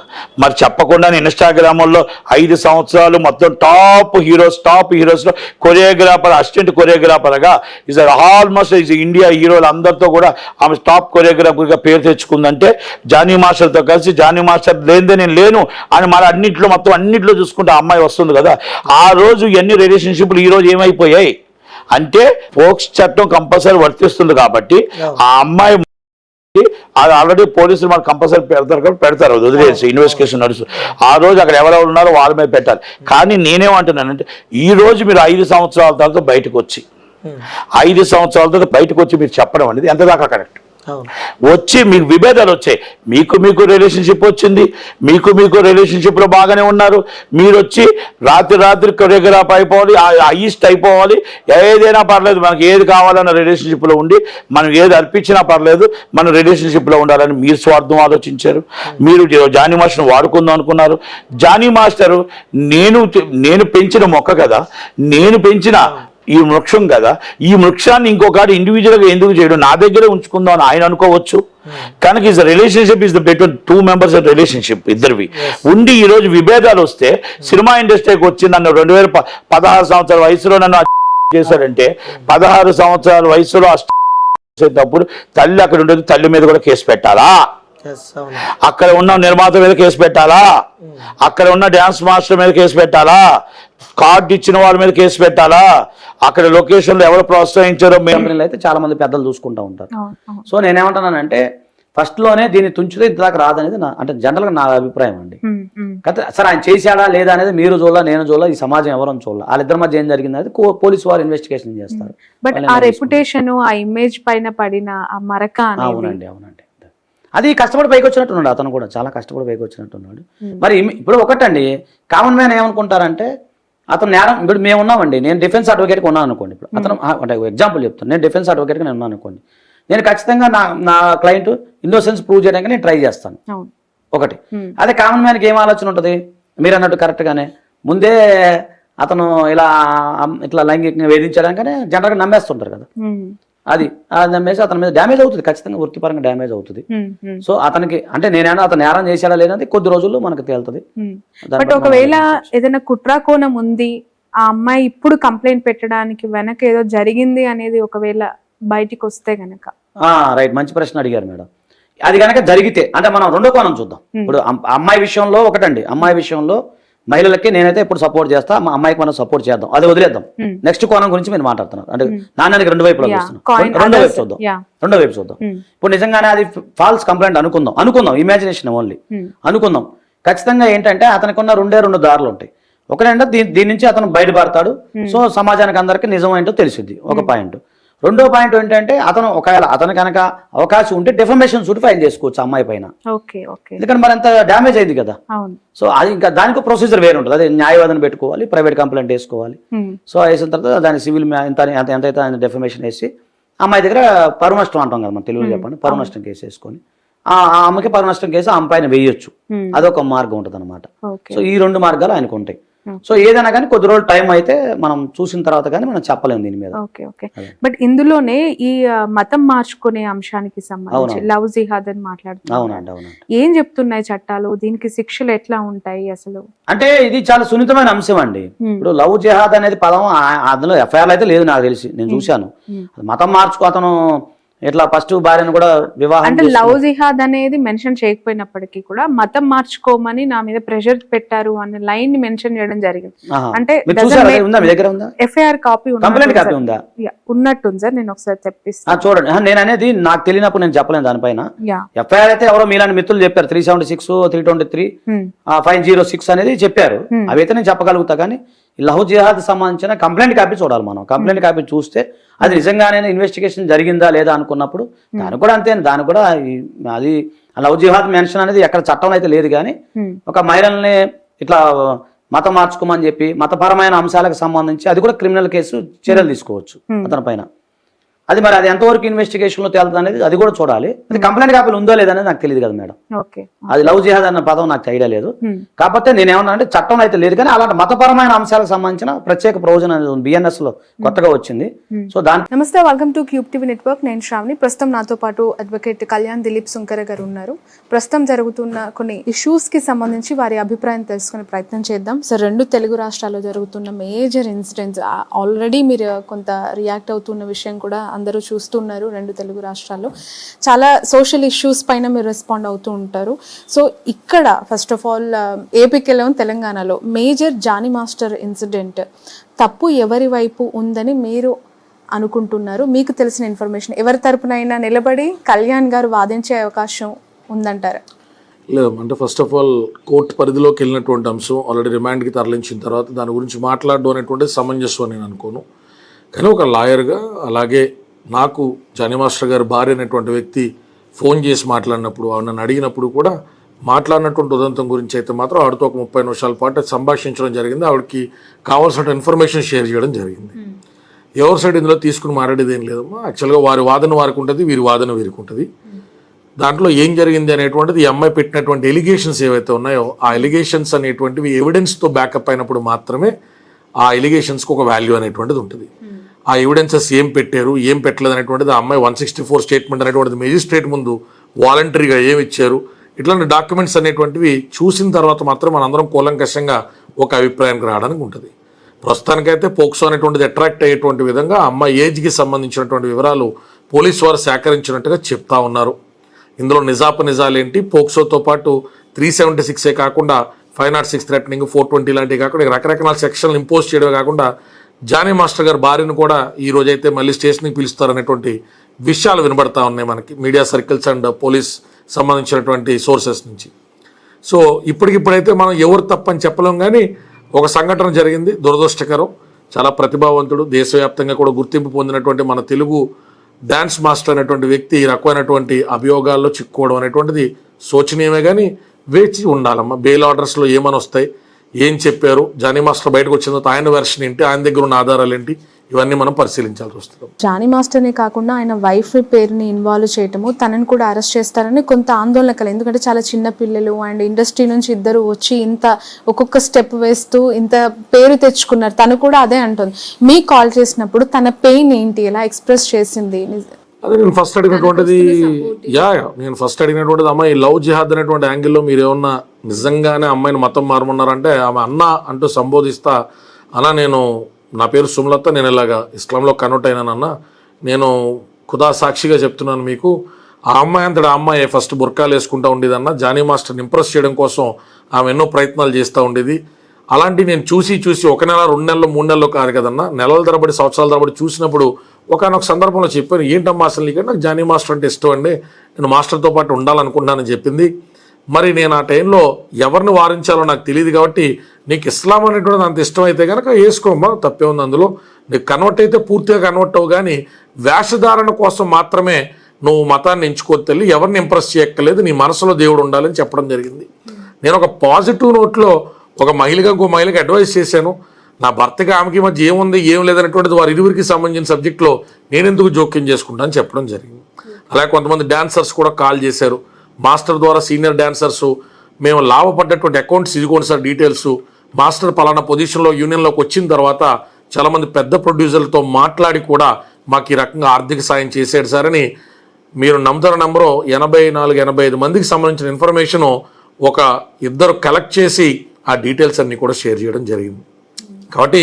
మరి చెప్పకుండానే ఇన్స్టాగ్రామ్లో 5 సంవత్సరాలు మొత్తం టాప్ హీరోస్లో కొరియోగ్రాఫర్, అసిస్టెంట్ కొరియోగ్రాఫర్గా ఈజ్ ఆల్మోస్ట్ ఈజ్ ఇండియా హీరోలు అందరితో కూడా ఆమె టాప్ కొరియోగ్రాఫర్గా పేరు తెచ్చుకుందంటే జానీ మాస్టర్తో కలిసి, జానీ మాస్టర్ లేనిదే నేను లేను అని మరి అన్నింటిలో చూసుకుంటే ఆ అమ్మాయి వస్తుంది కదా. ఆ రోజు ఎన్ని రిలేషన్షిప్లు ఈ రోజు ఏమైపోయాయి అంటే ఫోక్స్ చట్టం కంపల్సరీ వర్తిస్తుంది కాబట్టి ఆ అమ్మాయి అది ఆల్రెడీ పోలీసులు మనకు కంపల్సరీ పెడతారు కాబట్టి పెడతారు, వదిలేసి ఇన్వెస్టిగేషన్ నడుస్తుంది. ఆ రోజు అక్కడ ఎవరెవరు ఉన్నారో వాళ్ళ మీద పెట్టాలి. కానీ నేనేమంటున్నానంటే ఈ రోజు మీరు 5 సంవత్సరాల తర్వాత బయటకు వచ్చి 5 సంవత్సరాల తర్వాత బయటకు వచ్చి మీరు చెప్పడం అనేది ఎంత దాకా కరెక్ట్? వచ్చి మీకు విభేదాలు వచ్చాయి, మీకు రిలేషన్షిప్ వచ్చింది, మీకు రిలేషన్షిప్లో బాగానే ఉన్నారు, మీరు వచ్చి రాత్రి కొరియోగ్రాఫ్ అయిపోవాలి, అయిస్ట్ అయిపోవాలి, ఏదైనా పర్లేదు, మనకి ఏది కావాలన్న రిలేషన్షిప్లో ఉండి మనం ఏది అర్పించినా పర్లేదు, మనం రిలేషన్షిప్లో ఉండాలని మీరు స్వార్థం ఆలోచించారు. మీరు జానీ మాస్టర్ని వాడుకుందాం అనుకున్నారు. జానీ మాస్టరు నేను పెంచిన మొక్క కదా, నేను పెంచిన ఈ వృక్షం కదా, ఈ వృక్షాన్ని ఇంకొకటి ఇండివిజువల్గా ఎందుకు చేయడం, నా దగ్గరే ఉంచుకుందాం అని ఆయన అనుకోవచ్చు. కనుక is relationship is the between 2 members of relationship, ఇద్దరివి ఉండి ఈ రోజు విభేదాలు వస్తే సినిమా ఇండస్ట్రీకి వచ్చి నన్ను 2016 సంవత్సరాల వయసులో నన్ను చేశాడంటే 16 సంవత్సరాల వయసులో చేసేటప్పుడు తల్లి అక్కడ ఉండేది, తల్లి మీద కూడా కేసు పెట్టాలా? అక్కడ ఉన్న నిర్మాత మీద కేసు పెట్టాలా? అక్కడ ఉన్న డ్యాన్స్ మాస్టర్ మీద కేసు పెట్టాలా? కార్డు ఇచ్చిన వాళ్ళ మీద కేసు పెట్టాలా? అక్కడ లొకేషన్లో ఎవరు ప్రోత్సహించారో కంపెనీలు అయితే చాలా మంది పెద్దలు చూసుకుంటూ ఉంటారు. సో నేనేమంటున్నానంటే ఫస్ట్లోనే దీన్ని తుంచితే ఇంతదాకా రాదనేది అంటే జనరల్గా నా అభిప్రాయం అండి. కాకపోతే సరే ఆయన చేశాడా లేదా అనేది మీరు చూడాలి, నేను చూడాలి, ఈ సమాజం ఎవరని చూడాలి. వాళ్ళిద్దరి మధ్య ఏం జరిగింది అనేది పోలీసు వారు ఇన్వెస్టిగేషన్ చేస్తారు. బట్ ఆ రెప్యుటేషన్, ఆ ఇమేజ్ పైన పడిన ఆ మరక అవునండి అది కష్టపడి పైకి వచ్చినట్టున్నాడు, అతను కూడా చాలా కష్టపడి పైకి వచ్చినట్టున్నాడు. మరి ఇప్పుడు ఒకటండి, కామన్ మ్యాన్ ఏమనుకుంటారంటే అతను నేరం, ఇప్పుడు మేము ఉన్నామండి, నేను డిఫెన్స్ అడ్వకేట్గా ఉన్నాను అనుకోండి, ఇప్పుడు అతను అంటే ఎగ్జాంపుల్ చెప్తాను, నేను డిఫెన్స్ అడ్వకేట్గా నేను ఉన్నాను అనుకోండి, నేను ఖచ్చితంగా నా క్లయింట్ ఇన్నోసెన్స్ ప్రూవ్ చేయడానికి నేను ట్రై చేస్తాను. ఒకటి అదే కామన్ మ్యాన్కి ఏం ఆలోచన ఉంటుంది, మీరు అన్నట్టు కరెక్ట్గానే ముందే అతను ఇట్లా లైంగికంగా వేధించడానికనే జనరల్గా నమ్మేస్తుంటారు కదా, అది నమ్మేసి అతని మీద డ్యామేజ్ అవుతుంది, ఖచ్చితంగా వృత్తిపరంగా డ్యామేజ్ అవుతుంది. సో అతనికి అంటే నేనైనా అతను నేరం చేశాడా లేదని కొద్ది రోజుల్లో మనకు తేలుతుంది. బట్ ఒకవేళ ఏదైనా కుట్ర కోణం ఉంది, ఆ అమ్మాయి ఇప్పుడు కంప్లైంట్ పెట్టడానికి వెనక ఏదో జరిగింది అనేది ఒకవేళ బయటికి వస్తే గనక, రైట్, మంచి ప్రశ్న అడిగారు మేడం. అది కనుక జరిగితే అంటే మనం రెండో కోణం చూద్దాం. ఇప్పుడు అమ్మాయి విషయంలో ఒకటండి, అమ్మాయి విషయంలో మహిళలకి నేనైతే ఎప్పుడు సపోర్ట్ చేస్తా, మా అమ్మాయికి మనం సపోర్ట్ చేద్దాం, అది వదిలేద్దాం. నెక్స్ట్ కోణం గురించి మీరు మాట్లాడుతున్నారు అంటే నాణ్యానికి 2 వైపులా చూస్తున్నాం, రెండో వైపు చూద్దాం. ఇప్పుడు నిజంగానే అది ఫాల్స్ కంప్లైంట్ అనుకుందాం, ఇమాజినేషన్ ఓన్లీ అనుకుందాం. ఖచ్చితంగా ఏంటంటే అతనికి ఉన్న 2 దారులు ఉంటాయి. ఒకటంటే దీని నుంచి అతను బయటపడతాడు, సో సమాజానికి అందరికీ నిజం ఏంటో తెలిసిద్ది, ఒక పాయింట్. రెండో పాయింట్ ఏంటంటే ఒకవేళ అతను కనుక అవకాశం ఉంటే డెఫమేషన్ సూట్ ఫైల్ చేసుకోవచ్చు అమ్మాయి పైన, ఎందుకంటే మరి అంత డ్యామేజ్ అయింది కదా. సో అది ఇంకా దానికి ప్రొసీజర్ వేరే ఉంటుంది, అదే న్యాయవాదన పెట్టుకోవాలి, ప్రైవేట్ కంప్లైంట్ వేసుకోవాలి. సో వేసిన తర్వాత దాని సివిల్ ఎంతైతే డెఫమేషన్ వేసి అమ్మాయి దగ్గర పరువు నష్టం అంటాం కదా మన తెలుగులో చెప్పండి, పరువు నష్టం కేసు వేసుకొని ఆ అమ్మకి పరువు నష్టం కేసు ఆ అమ్మాయిని వేయొచ్చు, అదొక మార్గం ఉంటుంది అనమాట. సో ఈ 2 మార్గాలు ఆయనకు ఉంటాయి. సో ఏదైనా కానీ కొద్ది రోజులు టైం అయితే మనం చూసిన తర్వాత కానీ మనం చెప్పలేము దీని మీద. బట్ ఇందులోనే ఈ మతం మార్చుకునే అంశానికి సంబంధించి లవ్ జిహాద్ అని మాట్లాడుతున్నారు, ఏం చెప్తున్నాయి చట్టాలు, దీనికి శిక్షలు ఎట్లా ఉంటాయి అసలు? అంటే ఇది చాలా సున్నితమైన అంశం అండి. ఇప్పుడు లవ్ జిహాద్ అనేది పదం అందులో ఎఫ్ఐఆర్ అయితే లేదు నాకు తెలిసి, నేను చూశాను. మతం మార్చుకో అతను ఇట్లా ఫస్ట్ భార్యను కూడా వివాహం అంటే లవ్ జిహాద్ అనేది మెన్షన్ చేయకపోయినప్పటికీ కూడా మతం మార్చుకోమని నా మీద ప్రెషర్ పెట్టారు అనే లైన్ ని మెన్షన్ చేయడం జరిగింది. అంటే ఎఫ్ఐఆర్ కాపీ ఉన్నట్టుంది సార్, నేను ఒకసారి తెప్పిస్తాను చూడండి. నేను అనేది నాకు తెలియనప్పుడు నేను చెప్పలేను దానిపైన. ఎఫ్ఐఆర్ అయితే ఎవరో మీలాంటి మిత్రులు చెప్పారు, 376, 323, 506 అనేది చెప్పారు, అవైతే నేను చెప్పగలుగుతా. కానీ లవ్ జిహాద్ సంబంధించిన కంప్లైంట్ కాపీ చూడాలి మనం. కంప్లైంట్ కాపీ చూస్తే అది నిజంగానే ఇన్వెస్టిగేషన్ జరిగిందా లేదా అనుకున్నప్పుడు దానికి కూడా అంతే, దానికి కూడా అది లవ్ జిహాద్ మెన్షన్ అనేది ఎక్కడ చట్టంలో అయితే లేదు, కానీ ఒక మహిళల్ని ఇట్లా మతం మార్చుకోమని చెప్పి మతపరమైన అంశాలకు సంబంధించి అది కూడా క్రిమినల్ కేసు చర్యలు తీసుకోవచ్చు అతని పైన. అది మరి అది ఎంతవరకు ఇన్వెస్టిగేషన్ లో తేలుతుంది అనేది అది కూడా చూడాలి. అది కంప్లైంట్ కాపీలు ఉందో లేదనేది నాకు తెలియదు కదా మేడం. అది లవ్ జిహాద్ అన్న పదం నాకు ఐడియా లేదు. కాకపోతే నేనేమన్నా అంటే చట్టం అయితే లేదు, కానీ అలాంటి మతపరమైన అంశాలకు సంబంధించిన ప్రత్యేక ప్రయోజనం అనేది బిఎన్ఎస్ లో కొత్తగా వచ్చింది. సో దాని నమస్తే, welcome to cube TV network. నేను శ్రావణి. ప్రస్తుతం నాతో పాటు అడ్వకేట్ కళ్యాణ్ దిలీప్ సుంకర గారు ఉన్నారు. ప్రస్తుతం జరుగుతున్న కొన్ని ఇష్యూస్ కి సంబంధించి వారి అభిప్రాయం తెలుసుకునే ప్రయత్నం చేద్దాం. సో 2 తెలుగు రాష్ట్రాల్లో జరుగుతున్న మేజర్ ఇన్సిడెంట్స్ ఆల్రెడీ మీరు కొంత రియాక్ట్ అవుతున్న విషయం కూడా అందరూ చూస్తున్నారు. 2 తెలుగు రాష్ట్రాల్లో చాలా సోషల్ ఇష్యూస్ పైన మీరు రెస్పాండ్ అవుతూ ఉంటారు. సో ఇక్కడ ఫస్ట్ ఆఫ్ ఆల్ ఏపీలో తెలంగాణలో మేజర్ జానీ మాస్టర్ ఇన్సిడెంట్ తప్పు ఎవరి వైపు ఉందని మీరు అనుకుంటున్నారు? మీకు తెలిసిన ఇన్ఫర్మేషన్ ఎవరి తరపునైనా నిలబడి కళ్యాణ్ గారు వాదించే అవకాశం ఉందంటారా? లేదు, అంటే ఫస్ట్ ఆఫ్ ఆల్ కోర్టు పరిధిలోకి వెళ్ళినటువంటి అంశం ఆల్రెడీ రిమాండ్కి తరలించిన తర్వాత దాని గురించి మాట్లాడడం అనేటువంటిది సమంజసం అని నేను అనుకోను. కానీ ఒక లాయర్గా, అలాగే నాకు జానీ మాస్టర్ గారి భార్య అనేటువంటి వ్యక్తి ఫోన్ చేసి మాట్లాడినప్పుడు, నన్ను అడిగినప్పుడు కూడా మాట్లాడినటువంటి ఉదంతం గురించి అయితే మాత్రం ఆవిడతో ఒక 30 నిమిషాల పాటు సంభాషించడం జరిగింది. ఆవిడకి కావాల్సిన ఇన్ఫర్మేషన్ షేర్ చేయడం జరిగింది. ఎవరి సైడ్ ఇందులో తీసుకుని మాట్లాడేది ఏం లేదమ్మా. యాక్చువల్గా వారి వాదన వారికి ఉంటుంది, వీరి వాదన వీరికి ఉంటుంది. దాంట్లో ఏం జరిగింది అనేటువంటిది ఈ అమ్మాయి పెట్టినటువంటి ఎలిగేషన్స్ ఏవైతే ఉన్నాయో ఆ ఎలిగేషన్స్ అనేటువంటివి ఎవిడెన్స్తో బ్యాకప్ అయినప్పుడు మాత్రమే ఆ ఎలిగేషన్స్కి ఒక వాల్యూ అనేటువంటిది ఉంటుంది. ఆ ఎవిడెన్సెస్ ఏం పెట్టారు, ఏం పెట్టలేదు అనేటువంటిది ఆ అమ్మాయి 164 స్టేట్మెంట్ అనేటువంటిది మేజిస్ట్రేట్ ముందు వాలంటరీగా ఏమి ఇచ్చారు, ఇట్లాంటి డాక్యుమెంట్స్ అనేటువంటివి చూసిన తర్వాత మాత్రం మనందరం కూలంకషంగా ఒక అభిప్రాయానికి రావడానికి ఉంటుంది. ప్రస్తుతానికైతే పోక్సో అనేటువంటిది అట్రాక్ట్ అయ్యేటువంటి విధంగా అమ్మాయి ఏజ్కి సంబంధించినటువంటి వివరాలు పోలీసు వారు సేకరించినట్టుగా చెప్తా ఉన్నారు. ఇందులో నిజాలేంటి, పోక్సోతో పాటు 376 కాకుండా 506 థ్రెటనింగ్, 420 లాంటివి కాకుండా రకరకాల సెక్షన్లు ఇంపోజ్ చేయడమే కాకుండా జానీ మాస్టర్ గారి భార్యను కూడా ఈ రోజైతే మళ్ళీ స్టేషన్కి పిలుస్తారనేటువంటి విషయాలు వినబడతా ఉన్నాయి మనకి మీడియా సర్కిల్స్ అండ్ పోలీస్ సంబంధించినటువంటి సోర్సెస్ నుంచి. సో ఇప్పటికిప్పుడైతే మనం ఎవరు తప్పని చెప్పలేం, కానీ ఒక సంఘటన జరిగింది, దురదృష్టకరం. చాలా ప్రతిభావంతుడు, దేశవ్యాప్తంగా కూడా గుర్తింపు పొందినటువంటి మన తెలుగు డ్యాన్స్ మాస్టర్ అనేటువంటి వ్యక్తి ఈ రకమైనటువంటి అభియోగాల్లో చిక్కుకోవడం అనేటువంటిది శోచనీయమే. కానీ వేచి ఉండాలమ్మా. బెయిల్ ఆర్డర్స్లో ఏమని వస్తాయి, ఏం చెప్పారు, జానీ మాస్టర్ బయటకు వచ్చిన తర్వాత ఆయన వెర్షన్ ఏంటి, ఆయన దగ్గర ఉన్న ఆధారాలు ఏంటి, ఇవన్నీ మనం పరిశీలించాల్సి వస్తుంది. జానీ మాస్టర్నే కాకుండా ఆయన వైఫ్ పేరుని ఇన్వాల్వ్ చేయటము, తనని కూడా అరెస్ట్ చేస్తారని కొంత ఆందోళన కల. ఎందుకంటే చాలా చిన్న పిల్లలు అండ్ ఇండస్ట్రీ నుంచి ఇద్దరు వచ్చి ఇంత ఒక్కొక్క స్టెప్ వేస్తూ ఇంత పేరు తెచ్చుకున్నారు. తను కూడా అదే అంటుంది. మీకు కాల్ చేసినప్పుడు తన పెయిన్ ఏంటి, ఎలా ఎక్స్ప్రెస్ చేసింది? అదే నేను ఫస్ట్ అడిగినటువంటిది అమ్మాయి లవ్ జిహాద్ అనేటువంటి యాంగిల్లో మీరు ఏమన్నా నిజంగానే అమ్మాయిని మతం మారమన్నారంటే ఆమె అన్న అంటూ సంబోధిస్తా, అన్నా నా పేరు సుమలత, నేను ఇలాగా ఇస్లాంలో కన్వర్ట్ అయినానన్న, నేను ఖుదా సాక్షిగా చెప్తున్నాను మీకు, ఆ అమ్మాయి అంతటా అమ్మాయి ఫస్ట్ బుర్కాలు వేసుకుంటూ ఉండేదన్న, జానీ మాస్టర్ని ఇంప్రెస్ చేయడం కోసం ఆమె ఎన్నో ప్రయత్నాలు చేస్తూ ఉండేది. అలాంటి నేను చూసి 1 నెల 2 నెలలు 3 నెలలు కాదు కదన్నా, నెలల తరబడి సంవత్సరాల తరబడి చూసినప్పుడు ఒకనొక సందర్భంలో చెప్పాను, ఏంటమ్మా అసలు నీకంటే నాకు జానీ మాస్టర్ అంటే ఇష్టం అండి, నేను మాస్టర్తో పాటు ఉండాలనుకుంటున్నానని చెప్పింది. మరి నేను ఆ టైంలో ఎవరిని వారించాలో నాకు తెలియదు కాబట్టి నీకు ఇస్లాం అనేటువంటిది అంత ఇష్టం అయితే కనుక వేసుకోమ్మా, తప్పే ఉంది అందులో, నీకు కన్వర్ట్ అయితే పూర్తిగా కన్వర్ట్ అవ్వు, కానీ వేషధారణ కోసం మాత్రమే నువ్వు మతాన్ని ఎంచుకోవద్దు తల్లి, ఎవరిని ఇంప్రెస్ చేయక్కర్లేదు, నీ మనసులో దేవుడు ఉండాలని చెప్పడం జరిగింది. నేను ఒక పాజిటివ్ నోట్లో ఒక మహిళగా ఇంకో మహిళకి అడ్వైస్ చేశాను. నా భర్తకి ఆమెకి మధ్య ఏముంది ఏం లేదనేటువంటిది వారి ఇరువురికి సంబంధించిన సబ్జెక్ట్లో నేనెందుకు జోక్యం చేసుకుంటాను చెప్పడం జరిగింది. అలాగే కొంతమంది డాన్సర్స్ కూడా కాల్ చేశారు, మాస్టర్ ద్వారా సీనియర్ డాన్సర్స్ మేము లాభపడ్డటువంటి అకౌంట్స్ ఇదిగోండి సార్ డీటెయిల్స్, మాస్టర్ పలానా పొజిషన్లో యూనియన్లోకి వచ్చిన తర్వాత చాలామంది పెద్ద ప్రొడ్యూసర్లతో మాట్లాడి కూడా మాకు ఈ రకంగా ఆర్థిక సాయం చేశాడు సార్ అని మీరు నమ్ముతారు నెంబరు 84-85 మందికి సంబంధించిన ఇన్ఫర్మేషను ఒక ఇద్దరు కలెక్ట్ చేసి ఆ డీటెయిల్స్ అన్నీ కూడా షేర్ చేయడం జరిగింది. కాబట్టి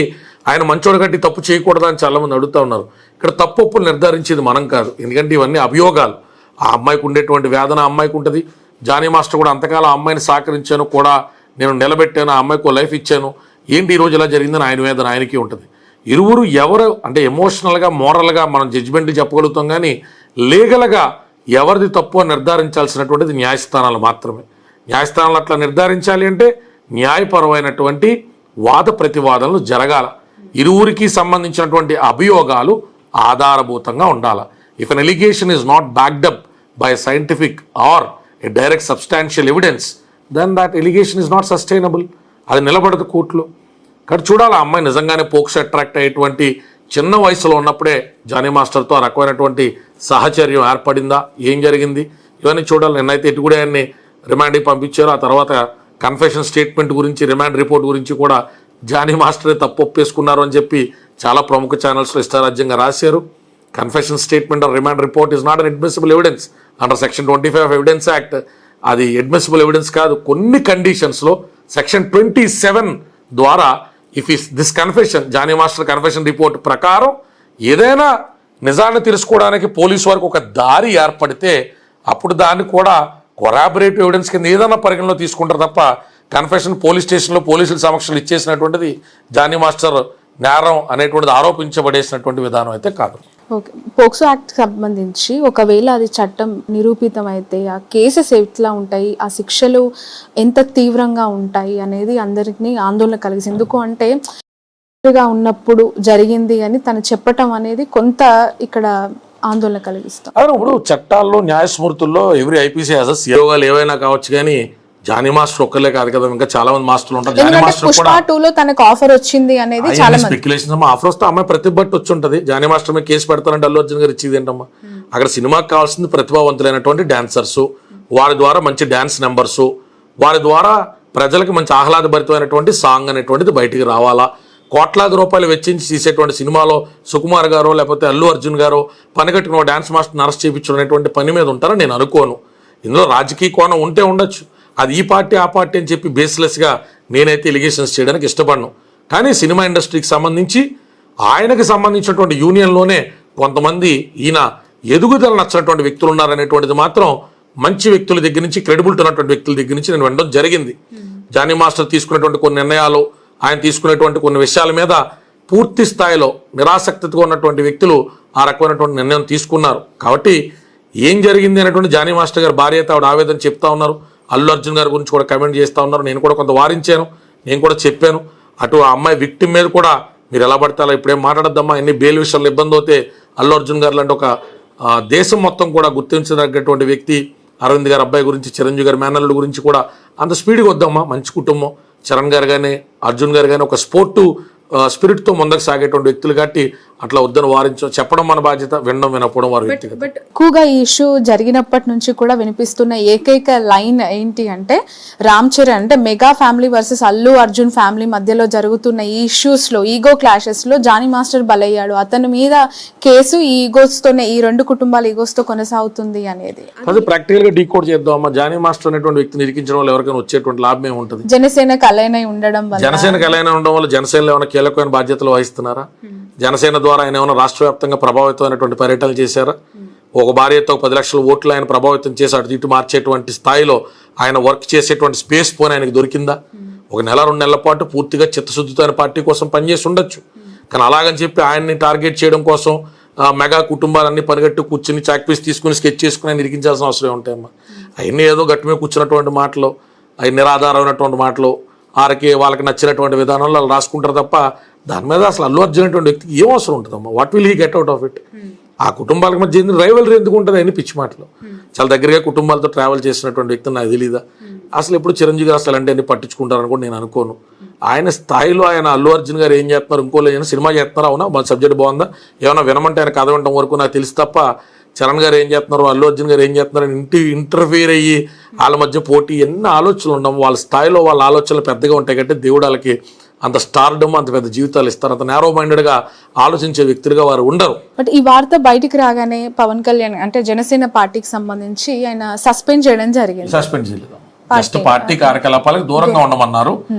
ఆయన మంచోడు కట్టి తప్పు చేయకూడదని చాలామంది అడుగుతూ ఉన్నారు. ఇక్కడ తప్పు ఒప్పులు నిర్ధారించేది మనం కాదు, ఎందుకంటే ఇవన్నీ అభియోగాలు. ఆ అమ్మాయికి ఉండేటువంటి వేదన ఆ అమ్మాయికి ఉంటుంది. జానీ మాస్టర్ కూడా అంతకాలం ఆ అమ్మాయిని సహకరించాను, కూడా నేను నిలబెట్టాను, ఆ అమ్మాయికి లైఫ్ ఇచ్చాను, ఏంటి ఈరోజు ఇలా జరిగిందని ఆయన వేదన ఆయనకి ఉంటుంది. ఇరువురు ఎవరు అంటే ఎమోషనల్గా మోరల్గా మనం జడ్జిమెంట్ చెప్పగలుగుతాం, కానీ లీగల్గా ఎవరిది తప్పు అని నిర్ధారించాల్సినటువంటిది న్యాయస్థానాలు మాత్రమే. న్యాయస్థానాలు అట్లా నిర్ధారించాలి అంటే న్యాయపరమైనటువంటి వాద ప్రతివాదనలు జరగాల, ఇరువురికి సంబంధించినటువంటి అభియోగాలు ఆధారభూతంగా ఉండాలి. If an allegation is not backed up by scientific or a direct substantial evidence, then that allegation is not sustainable. అది నిలబడదు కోర్టులో. కానీ చూడాలి ఆ అమ్మాయి నిజంగానే పోక్స్ అట్రాక్ట్ అయ్యేటువంటి చిన్న వయసులో ఉన్నప్పుడే జానీ మాస్టర్తో ఆ రకమైనటువంటి సాహచర్యం ఏర్పడిందా, ఏం జరిగింది, ఇవన్నీ చూడాలి. నిన్నైతే ఇటు కూడా ఆయన్ని రిమాండ్కి పంపించారు. ఆ తర్వాత కన్ఫెషన్ స్టేట్మెంట్ గురించి, రిమాండ్ రిపోర్ట్ గురించి కూడా జానీ మాస్టరే తప్పు ఒప్పేసుకున్నారు అని చెప్పి చాలా ప్రముఖ ఛానల్స్లో ఇష్టారాజ్యంగా రాశారు. Confession statement or remand report is not an admissible evidence under section 25 of evidence act. అది అడ్మిసిబుల్ ఎవిడెన్స్ కాదు. కొన్ని కండిషన్స్లో సెక్షన్ 27 ద్వారా if is this confession, Jani master confession report ప్రకారం ఏదైనా నిజాన్ని తెలుసుకోవడానికి పోలీసు వారికి ఒక దారి ఏర్పడితే అప్పుడు దాన్ని కూడా కొరాబరేటివ్ ఎవిడెన్స్ కింద ఏదైనా పరిగణలో తీసుకుంటారు తప్ప కన్ఫెషన్ పోలీస్ స్టేషన్లో పోలీసుల సమక్షంలో ఇచ్చేసినటువంటిది జానీ మాస్టర్ నేరం అనేటువంటిది ఆరోపించబడేసినటువంటి విధానం అయితే కాదు. ఓకే, పోక్సో యాక్ట్ సంబంధించి ఒకవేళ అది చట్టం నిరూపితం అయితే ఆ కేసెస్ ఎట్లా ఉంటాయి, ఆ శిక్షలు ఎంత తీవ్రంగా ఉంటాయి అనేది అందరికీ ఆందోళన కలిగింది. ఎందుకు అంటే ఉన్నప్పుడు జరిగింది అని తను చెప్పటం అనేది కొంత ఇక్కడ ఆందోళన కలిగిస్తాం. అదే ఇప్పుడు చట్టాల్లో న్యాయస్మృతుల్లో ఎవరి ఐపీసీ యాజెస్ యోగాలు ఏవైనా కావచ్చు, కానీ జానీ మాస్టర్ ఒక్కలే కాదు కదా, ఇంకా చాలా మంది మాస్టర్లు ఉంటారు. జానీ మాస్టర్ పుష్ప 2లో తనకు ఆఫర్ వచ్చింది అనేది చాలా మంది స్పెక్యులేషన్. ఆఫర్ వస్తే అమ్మాయి ప్రతిభట్టు వచ్చి ఉంటుంది. జానీ మాస్టర్ మీద కేసు పెడతారంటే అల్లు అర్జున్ గారు ఇచ్చేది ఏంటమ్మా? అక్కడ సినిమాకి కావాల్సింది ప్రతిభావంతులైనటువంటి డాన్సర్స్, వారి ద్వారా మంచి డాన్స్ నెంబర్స్, వారి ద్వారా ప్రజలకు మంచి ఆహ్లాదభరితమైనటువంటి సాంగ్ అనేటువంటిది బయటికి రావాలా. కోట్లాది రూపాయలు వెచ్చించి తీసేటువంటి సినిమాలో సుకుమార్ గారో లేకపోతే అల్లు అర్జున్ గారో పనిగట్టిన డాన్స్ మాస్టర్ని అరెస్ట్ చేయించడం అనేటువంటి పని మీద ఉంటారని నేను అనుకోను. ఇందులో రాజకీయ కోణం ఉంటే ఉండొచ్చు. అది ఈ పార్టీ ఆ పార్టీ అని చెప్పి బేస్లెస్గా నేనైతే ఎలిగేషన్స్ చేయడానికి ఇష్టపడను. కానీ సినిమా ఇండస్ట్రీకి సంబంధించి ఆయనకి సంబంధించినటువంటి యూనియన్లోనే కొంతమంది ఈయన ఎదుగుదల నచ్చినటువంటి వ్యక్తులు ఉన్నారనేటువంటిది మాత్రం మంచి వ్యక్తుల దగ్గర నుంచి, క్రెడిబిలిటీ ఉన్నటువంటి వ్యక్తుల దగ్గర నుంచి నేను వినడం జరిగింది. జానీ మాస్టర్ తీసుకునేటువంటి కొన్ని నిర్ణయాలు, ఆయన తీసుకునేటువంటి కొన్ని విషయాల మీద పూర్తి స్థాయిలో నిరాసక్తిగా ఉన్నటువంటి వ్యక్తులు ఆ రకమైనటువంటి నిర్ణయం తీసుకున్నారు. కాబట్టి ఏం జరిగింది అనేటువంటి జానీ మాస్టర్ గారు భార్య అయితే ఆవిడ ఆవేదన చెప్తా ఉన్నారు. అల్లు అర్జున్ గారి గురించి కూడా కమెంట్ చేస్తూ ఉన్నారు. నేను కూడా కొంత వారించాను, నేను కూడా చెప్పాను. అటు ఆ అమ్మాయి విక్టిమ్ మీద కూడా మీరు ఎలా పడితే అలా ఇప్పుడేం మాట్లాడద్దమ్మా, ఎన్ని బెయిల్ విషయాల్లో ఇబ్బంది అవుతే అల్లు అర్జున్ గారు లాంటి ఒక దేశం మొత్తం కూడా గుర్తించదగ్గటువంటి వ్యక్తి అరవింద్ గారి అబ్బాయి గురించి, చిరంజీవి గారి మేనల్లుడి గురించి కూడా అంత స్పీడ్గా వద్దమ్మా. మంచి కుటుంబం, చరణ్ గారు కానీ అర్జున్ గారు కానీ ఒక స్పోర్టు స్పిరిట్తో ముందుకు సాగేటువంటి వ్యక్తులు కాబట్టి అట్లా వద్దని వారించడం, చెప్పడం మన బాధ్యత, వినడం వినకపోవడం వారి వ్యక్తిగత. బట్ ఎక్కువగా ఈ ఇష్యూ జరిగినప్పటి నుంచి కూడా వినిపిస్తున్న ఏకైక లైన్ ఏంటి అంటే రామ్ చరణ్ అంటే mega family versus Allu Arjun family మధ్యలో జరుగుతున్న ఈ ఇష్యూస్లో, ఈగో క్లాషెస్లో జానీ మాస్టర్ బలయ్యాడు, అతని మీద కేసు ఈ ఈగోస్తోనే, ఈ రెండు కుటుంబాల ఈగోస్తో కొనసాగుతుంది అనేది. అది ప్రాక్టికల్గా డీకోడ్ చేద్దాం అమ్మా. జానీ మాస్టర్ అనేటువంటి వ్యక్తిని ఇరికించడం వల్ల ఎవరికైనా వచ్చేటువంటి లాభం ఏముంటుంది? జనసేనకు అలైన్ అయి ఉండడం వల్ల, జనసేనకు అలైన్ ఉండడం వల్ల జనసేనలో ఏమైనా కీలకమైన బాధ్యతలు వహిస్తున్నారా? జనసేన ద్వారా ఆయన ఏమైనా రాష్ట్ర వ్యాప్తంగా ప్రభావితమైనటువంటి పర్యటనలు చేశారా? ఒక భార్యతో 10 లక్షల ఓట్లు ఆయన ప్రభావితం చేసి అటు ఇటు మార్చేటువంటి స్థాయిలో ఆయన వర్క్ చేసేటువంటి స్పేస్ పోనీ ఆయనకి దొరికిందా? ఒక నెల 2 నెలల పాటు పూర్తిగా చిత్తశుద్ధితో ఆయన పార్టీ కోసం పనిచేసి ఉండొచ్చు. కానీ అలాగని చెప్పి ఆయన్ని టార్గెట్ చేయడం కోసం మెగా కుటుంబాలన్నీ పనిగట్టు కూర్చుని చాక్పీస్ తీసుకుని స్కెచ్ చేసుకుని ఆయన ఇరికించాల్సిన అవసరం ఉంటాయమ్మా. అవన్నీ ఏదో గట్టి మీద కూర్చున్నటువంటి మాటలు, అవి నిరాధారమైనటువంటి మాటలు, ఆరకే వాళ్ళకి నచ్చినటువంటి విధానంలో వాళ్ళు రాసుకుంటారు తప్ప దాని మీద అసలు అల్లు అర్జున్ అనేటువంటి వ్యక్తికి ఏం అవసరం ఉంటుందమ్మా? What will he get out of it? ఆ కుటుంబాలకు మధ్య రైవల్రీ ఎందుకు ఉంటుంది? అని పిచ్చి మాటలు. చాలా దగ్గరగా కుటుంబాలతో ట్రావెల్ చేసినటువంటి వ్యక్తి నాకు తెలీదా? అసలు ఎప్పుడు చిరంజీవి గారు అసలు అంటే అన్ని పట్టించుకుంటారని కూడా నేను అనుకోను. ఆయన స్థాయిలో ఆయన అల్లు అర్జున్ గారు ఏం చేస్తున్నారు, ఇంకోళ్ళు ఏమైనా సినిమా చేస్తున్నారు, అవునా మన సబ్జెక్ట్ బాగుందా, ఏమైనా వినమంటే ఆయన కథ వినడం వరకు నాకు తెలుసు తప్ప చరణ్ గారు ఏం చేస్తున్నారు, అల్లు అర్జున్ గారు ఏం చేస్తున్నారు ఇంటర్ఫియర్ అయ్యి వాళ్ళ మధ్య పోటీ ఎన్ని ఆలోచనలు ఉండవు. వాళ్ళ స్థాయిలో వాళ్ళ ఆలోచనలు పెద్దగా ఉంటాయి కాబట్టి దేవుడు వాళ్ళకి అంత స్టార్డమ్, అంత పెద్ద జీవితాలు ఇస్తారు. అంత నేరో మైండెడ్గా ఆలోచించే వ్యక్తులుగా వారు ఉండరు. బట్ ఈ వార్త బయటికి రాగానే పవన్ కళ్యాణ్ అంటే జనసేన పార్టీకి సంబంధించి ఆయన సస్పెండ్ చేయడం జరిగింది. సస్పెండ్ చేయలేదు, జస్ట్ పార్టీ కార్యకలాపాలకు దూరంగా ఉండమన్నారు.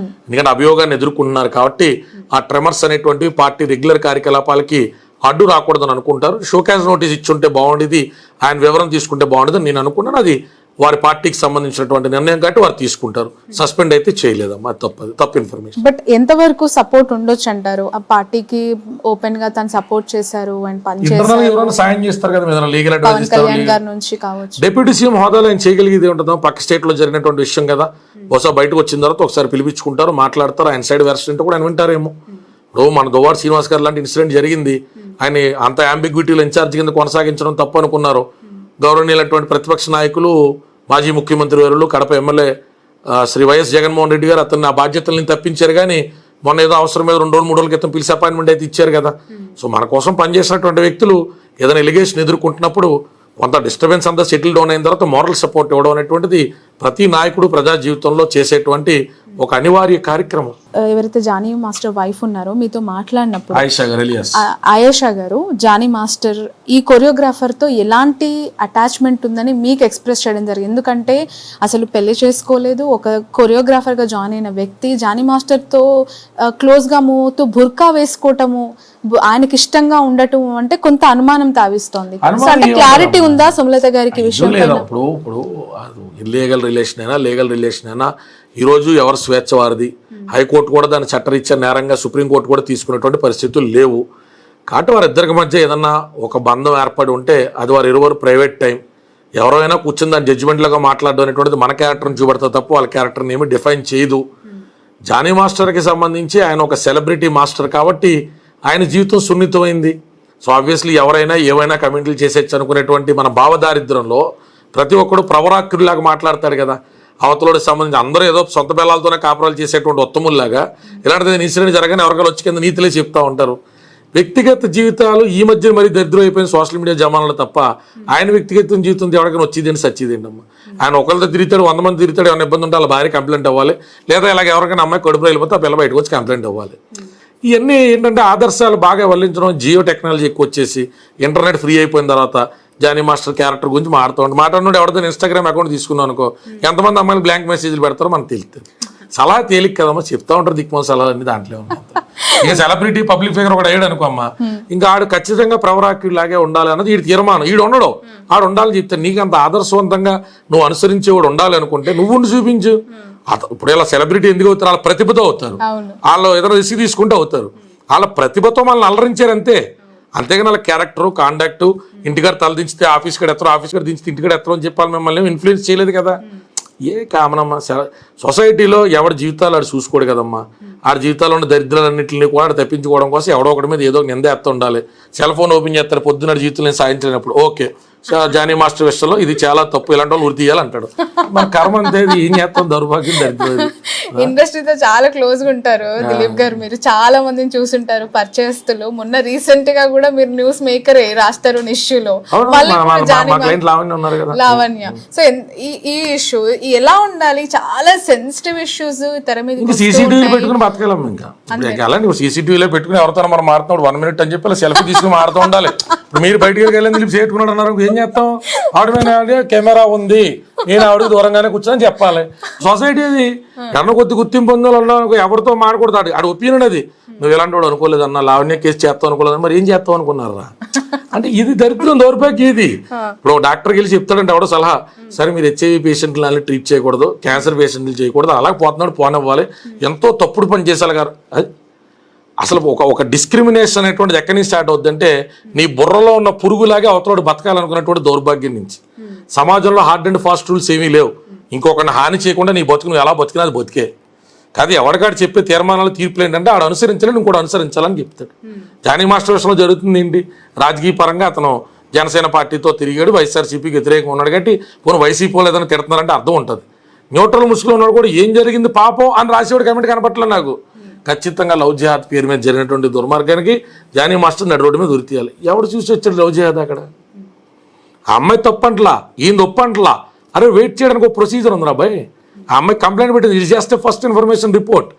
ఎందుకంటే అభియోగాన్ని ఎదుర్కొంటున్నారు కాబట్టి ఆ ట్రెమర్స్ అనేటువంటి పార్టీ రెగ్యులర్ కార్యకలాపాలకి అడ్డు రాకూడదని అనుకుంటారు. షోకాజ్ నోటీస్ ఇచ్చుంటే బాగుండేది, ఆయన వివరం తీసుకుంటే బాగుండేది నేను అనుకున్నాను. అది వారి పార్టీకి సంబంధించినటువంటి నిర్ణయం కాబట్టి వారు తీసుకుంటారు. సస్పెండ్ అయితే చేయలేదమ్మా, తప్పు ఇన్ఫర్మేషన్. బట్ ఎంతవరకు సపోర్ట్ ఉండొచ్చు అంటారు? ఆ పార్టీకి ఓపెన్ గా తను సపోర్ట్ చేశారు అండ్ పనిచేస్తారు, ఎవరైనా సాయం చేస్తారు కదా, ఏదైనా లీగల్ పవన్ అడ్వైస్ కళ్యాణ్ గారి నుంచి కావచ్చు. డిప్యూటీ సీఎం హోదాలో ఆయన చేయగలిగేది ఉంటుందో, పక్క స్టేట్ లో జరిగినటువంటి విషయం కదా, బహుశా బయటకు వచ్చిన తర్వాత ఒకసారి పిలిపించుకుంటారు, మాట్లాడతారు, ఆయన సైడ్ వెర్షన్ కూడా ఆయన వింటారేమో. ఇప్పుడు మన దువ్వాడ శ్రీనివాస్ గారు లాంటి ఇన్సిడెంట్ జరిగింది, ఆయన అంత అంబిగ్విటీలో ఇన్ఛార్జ్ కింద కొనసాగించడం తప్పు అనుకున్నారు. గౌరవనీయులైనటువంటి ప్రతిపక్ష నాయకులు మాజీ ముఖ్యమంత్రి వర్యులు కడప ఎమ్మెల్యే శ్రీ వైఎస్ జగన్మోహన్ రెడ్డి గారు అతన్ని ఆ బాధ్యతల్ని తప్పించారు. కానీ మొన్న ఏదో అవసరం మీద 2 రోజులు 3 రోజుల క్రితం పిలిచి అపాయింట్మెంట్ అయితే ఇచ్చారు కదా. సో మన కోసం పనిచేసినటువంటి వ్యక్తులు ఏదైనా ఎలిగేషన్ ఎదుర్కొంటున్నప్పుడు కొంత డిస్టర్బెన్స్ అంతా సెటిల్ డౌన్ అయిన తర్వాత మోరల్ సపోర్ట్ ఇవ్వడం అనేటువంటిది ప్రతి నాయకుడు ప్రజా జీవితంలో చేసేటువంటి ఒక అనివార్య కార్యక్రమం. ఎవరైతే జానీ మాస్టర్ వైఫ్ ఉన్నారో మీతో మాట్లాడినప్పుడు ఆయిషా గారు ఎలియాస్ ఆయేషా గారు జానీ మాస్టర్ ఈ కొరియోగ్రాఫర్తో ఎలాంటి అటాచ్మెంట్ ఉందని మీకు ఎక్స్ప్రెస్ చేయడం జరిగింది. ఎందుకంటే అసలు పెళ్లి చేసుకోలేదు, ఒక కొరియోగ్రాఫర్గా జాయిన్ అయిన వ్యక్తి జానీ మాస్టర్తో క్లోజ్గా మూవుతూ బుర్కా వేసుకోవటము, ఆయనకి ఇష్టంగా ఉండటం అంటే కొంత అనుమానం తావిస్తోంది. అంటే క్లారిటీ ఉందా సుమలత గారికి విషయం? ఇప్పుడు ఇల్లీగల్ రిలేషన్ అయినా లీగల్ రిలేషన్ అయినా ఈరోజు ఎవరు స్వేచ్ఛ వారిది. హైకోర్టు కూడా దాన్ని చట్టరీత్యా నేరంగా సుప్రీంకోర్టు కూడా తీసుకునేటువంటి పరిస్థితులు లేవు. కాబట్టి వారిద్దరికి మధ్య ఏదన్నా ఒక బంధం ఏర్పడి ఉంటే అది వారి ఇరువురు ప్రైవేట్ టైం. ఎవరైనా కూర్చుని దాని జడ్జిమెంట్లుగా మాట్లాడడం అనేటువంటిది మన క్యారెక్టర్ని చూపెడతా తప్ప వాళ్ళ క్యారెక్టర్ని ఏమి డిఫైన్ చేయదు. జానీ మాస్టర్కి సంబంధించి ఆయన ఒక సెలబ్రిటీ మాస్టర్ కాబట్టి ఆయన జీవితం సున్నితమైంది. సో ఆబ్వియస్లీ ఎవరైనా ఏవైనా కమెంట్లు చేసేచ్చు అనుకునేటువంటి మన భావదారిద్రంలో ప్రతి ఒక్కడు ప్రవరాక్యుడిలాగా మాట్లాడతాడు కదా. అవతలోడికి సంబంధించి అందరూ ఏదో సొంత బెల్లాలతోనే కాపురాలు చేసేటువంటి ఉత్తముల్లాగా ఇలాంటిది ఇన్సిడెంట్ జరగానే ఎవరికైనా వచ్చి కింద నీతిలే చెప్తా ఉంటారు. వ్యక్తిగత జీవితాలు ఈ మధ్య మరీ దరిద్రం అయిపోయిన సోషల్ మీడియా జమానాలు తప్ప ఆయన వ్యక్తిగత జీవితం ఎవరికైనా వచ్చేదేంటి సచ్చేదేంటమ్మా. ఆయన ఒకరితో తిరుగుతాడు, 100 మంది తిరుగుతాడు, ఏమైనా ఇబ్బంది ఉంటే వాళ్ళ భార్య కంప్లైంట్ అవ్వాలి, లేదా ఇలాగ ఎవరికైనా అమ్మాయి కడుపులో వెళ్ళిపోతే ఆ పిల్ల బయటకు వచ్చి కంప్లైంట్ అవ్వాలి. ఇవన్నీ ఏంటంటే ఆదర్శాలు బాగా వల్లించడం, జియో టెక్నాలజీ ఎక్కువ వచ్చేసి ఇంటర్నెట్ ఫ్రీ అయిపోయిన తర్వాత జానీ మాస్టర్ క్యారెక్టర్ గురించి మాట్లాడుతూ ఎవరితో ఇన్స్టాగ్రామ్ అకౌంట్ తీసుకున్నాం అనుకో, ఎంతమంది అమ్మాయిలు బ్లాంక్ మెసేజ్లు పెడతారో మనకు తెలుస్తుంది. సలహా తేలిక కదమ్మా, చెప్తా ఉంటారు దిక్కుమో సలహా అన్ని దాంట్లో ఉన్నాయి. ఇక సెలబ్రిటీ పబ్లిక్ ఫిగర్ ఒకటి అయ్యాడు అనుకో అమ్మ, ఇంకా ఆడు ఖచ్చితంగా ప్రవరాక్యుడిలాగే ఉండాలి అన్నది వీడి తీర్మానం. వీడు ఉండడు, ఆడు ఉండాలని చెప్తాను. నీకు అంత ఆదర్శవంతంగా నువ్వు అనుసరించేవాడు ఉండాలి అనుకుంటే నువ్వు చూపించు. ఇప్పుడు ఇలా సెలబ్రిటీ ఎందుకు అవుతారు? వాళ్ళ ప్రతిభతో అవుతారు. వాళ్ళు ఏదైనా రిస్క్ తీసుకుంటూ అవుతారు. వాళ్ళ ప్రతిభతో మనల్ని అలరించారు అంతే. అంతేగాని వాళ్ళ క్యారెక్టర్ కాండాక్ట్ ఇంటికాడ తల దించితే ఆఫీస్ కాడ ఎత్తరు, ఆఫీస్ కాడ దించితే ఇంటికాడ ఎత్తరు అని చెప్పాలి. మిమ్మల్ని ఇన్ఫ్లుయెన్స్ చేయలేదు కదా. ఏ కామనమ్మా, సొసైటీలో ఎవరి జీవితాలు ఆడు చూసుకోడు కదమ్మా. ఆడి జీవితాల్లో ఉన్న దరిద్రాలన్నింటినీ కూడా ఆడు తప్పించుకోవడం కోసం ఎవడో ఒకటి మీద ఏదో నింద ఎత్త ఉండాలి. సెల్ ఫోన్ ఓపెన్ చేస్తారు, పొద్దున్న జీవితంలో సాధించినప్పుడు ఓకే జానీ మాస్టర్ విషయంలో ఇది చాలా తప్పు, ఇలాంటి వాళ్ళు ఉరి తీయాలంటాడు. మన కర్మ అంతే, ఏం చేస్తాం, దౌర్భాగ్యం దరిద్రం. ఇండస్ట్రీతో చాలా క్లోజ్ గా ఉంటారు దిలీప్ గారు, మీరు చాలా మందిని చూసుంటారు పరిచయస్తులు. మొన్న రీసెంట్ గా కూడా మీరు న్యూస్ మేకర్ రాస్తారు ఇష్యూలో లావణ్య. సో ఈ ఇష్యూ ఎలా ఉండాలి? చాలా సెన్సిటివ్ ఇష్యూస్ తెర మీద సీసీటీవీ పెట్టుకుని బతకాలం. ఇంకా అలాంటి సీసీటీవీలో పెట్టుకుని ఎవరితో మనం మారుతున్నాడు 1 minute అని చెప్పి సెల్ఫీ తీసుకుని మారుతూ ఉండాలి. ఇప్పుడు మీరు బయటికి వెళ్ళి చేట్టుకున్నాడు అన్నారు, ఏం చేస్తాం? ఆవిడ మీద కెమెరా ఉంది, నేను ఆవిడకి దూరంగానే కూర్చొని చెప్పాలి. సొసైటీ అది ఎన్న కొద్ది గుర్తింపు పొందాలన్నా ఎవరితో మాడకూడదు. ఆడు ఒపీనియన్ అది. నువ్వు ఎలాంటి వాడు అనుకోలేదు అన్న, లావణ్య కేసు చేస్తావు అనుకోలేదు, మరి ఏం చేస్తావు అనుకున్నారా? అంటే ఇది దరిద్రం, దౌర్భాగ్యం ఇది. ఇప్పుడు డాక్టర్కి వెళ్ళి చెప్తాడంటే ఎవడో సలహా, సరే మీరు హెచ్ఐవి పేషెంట్లని ట్రీట్ చేయకూడదు, క్యాన్సర్ పేషెంట్లు చేయకూడదు, అలాగే పోతున్నాడు పోనివ్వాలి, ఎంతో తప్పుడు పని చేసాలి గారు. అసలు ఒక డిస్క్రిమినేషన్ అనేటువంటిది ఎక్కడి నుంచి స్టార్ట్ అవుద్దంటే నీ బుర్రలో ఉన్న పురుగులాగే అవతలోడు బతకాలనుకున్నటువంటి దౌర్భాగ్యం నుంచి. సమాజంలో హార్డ్ అండ్ ఫాస్ట్ రూల్స్ ఏమీ లేవు. ఇంకొకరిని హాని చేయకుండా నీ బతుకు నువ్వు ఎలా బతికినా అది బతికే కాదు. ఎవరికాడు చెప్పే తీర్మానాలు తీర్పులు ఏంటంటే ఆడు అనుసరించాలని ఇంకోటి అనుసరించాలని చెప్తాడు. జానీ మాస్టర్ విషయంలో జరుగుతుంది ఏంటి? రాజకీయ పరంగా అతను జనసేన పార్టీతో తిరిగాడు, వైఎస్ఆర్సీపీకి వ్యతిరేకంగా ఉన్నాడు కాబట్టి పోనీ వైసీపీ వాళ్ళు ఏదైనా తిడుతున్నారంటే అర్థం ఉంటుంది. న్యూట్రల్ ముసుగులో ఉన్నాడు కూడా ఏం జరిగింది పాపం అని రాసేవాడు కమెంట్ కనపట్లేదు నాకు. ఖచ్చితంగా లవ్ జిహాద్ పేరు మీద జరిగినటువంటి దుర్మార్గానికి జానీ మాస్టర్ నడి రోడ్డు మీద ఉరితీయాలి. ఎవడు చూసి వచ్చాడు లవ్ జిహాద్? అక్కడ ఆ అమ్మాయి తప్పంటలా, ఈయన తప్పంటలా. అరే వెయిట్ చేయడానికి ఒక ప్రొసీజర్ ఉంది అబ్బాయి. ఆ అమ్మాయి కంప్లైంట్ పెట్టింది, ఇది చేస్తే ఫస్ట్ ఇన్ఫర్మేషన్ రిపోర్ట్.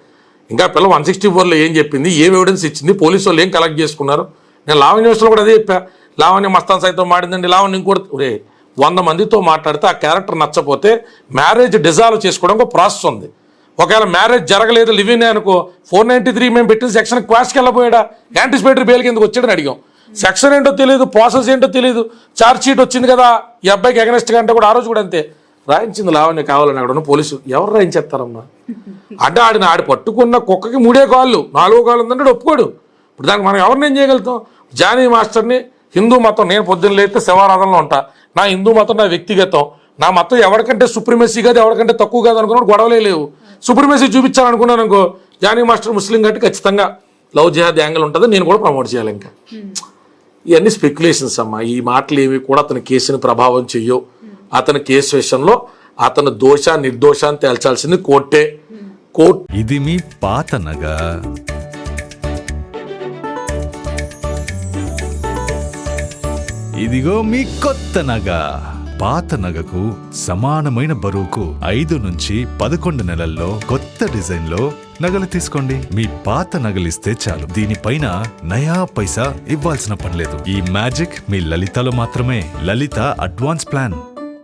ఇంకా పిల్ల 164లో ఏం చెప్పింది, ఏం ఎవిడెన్స్ ఇచ్చింది, పోలీసు వాళ్ళు ఏం కలెక్ట్ చేసుకున్నారు. నేను లావణ్య న్యూస్లో కూడా అదే చెప్పా. లావణ్య మస్తాన్ సైతం మాడిందండి, లావణ్య ఇంకోటి. ఒరే 100 మందితో మాట్లాడితే ఆ క్యారెక్టర్ నచ్చపోతే మ్యారేజ్ డిజాల్వ్ చేసుకోవడం ఒక ప్రాసెస్ ఉంది. ఒకవేళ మ్యారేజ్ జరగలేదు, లివింగ్ అనుకో, 493 మేము పెట్టిన సెక్షన్ క్వాష్కి వెళ్ళిపోయాడా, యాంటిసిపేటరీ బెయిల్కి ఎందుకు వచ్చాడని అడిగాం. సెక్షన్ ఏంటో తెలియదు, ప్రాసెస్ ఏంటో తెలియదు, ఛార్జ్ షీట్ వచ్చింది కదా ఈ అబ్బాయికి అగెనెస్ట్గా అంటే కూడా ఆ రోజు కూడా అంతే రాయించింది లావణ్య కావాలని. అక్కడ ఉన్న పోలీసు ఎవరు రాయించేస్తారమ్మా? అంటే ఆడి పట్టుకున్న కుక్కకి 3 కాళ్ళు 4వ కాళ్ళు ఉందంటే ఒప్పుకోడు. ఇప్పుడు దానికి మనం ఎవరిని ఏం చేయగలుగుతాం? జానీ మాస్టర్ని హిందూ మతం, నేను పొద్దున్న లేస్తే శివారాధనలో ఉంటా, నా హిందూ మతం నా వ్యక్తిగతం, నా మతం ఎవరికంటే సుప్రీమసీ కాదు ఎవరికంటే తక్కువ కాదు అనుకున్నాడు, గొడవలే లేవు. సుప్రీమసీ చూపించాలనుకున్నాను అనుకో, జానీ మాస్టర్ ముస్లిం కాబట్టి ఖచ్చితంగా లవ్ జిహాద్ యాంగిల్ ఉంటుంది, నేను కూడా ప్రమోట్ చేయాలి. ఇంకా ఇవన్నీ స్పెక్యులేషన్స్ అమ్మా. ఈ మాటలు ఏవి కూడా అతని కేసుని ప్రభావం చెయ్యవు. అతని కేసు విషయంలో అతను దోష నిర్దోషాన్ని తేల్చాల్సింది కోర్టే. కోర్టు ఇది మీ పాత నగ. ఇదిగో మీ కొత్త నగ. పాత నగకు సమానమైన బరువుకు 5 నుంచి 11 నెలల్లో కొత్త డిజైన్ లో నగలు తీసుకోండి. మీ పాత నగలిస్తే చాలు, దీనిపైన నయా పైసా ఇవ్వాల్సిన పనిలేదు. ఈ మ్యాజిక్ మీ లలితలో మాత్రమే. లలిత అడ్వాన్స్ ప్లాన్.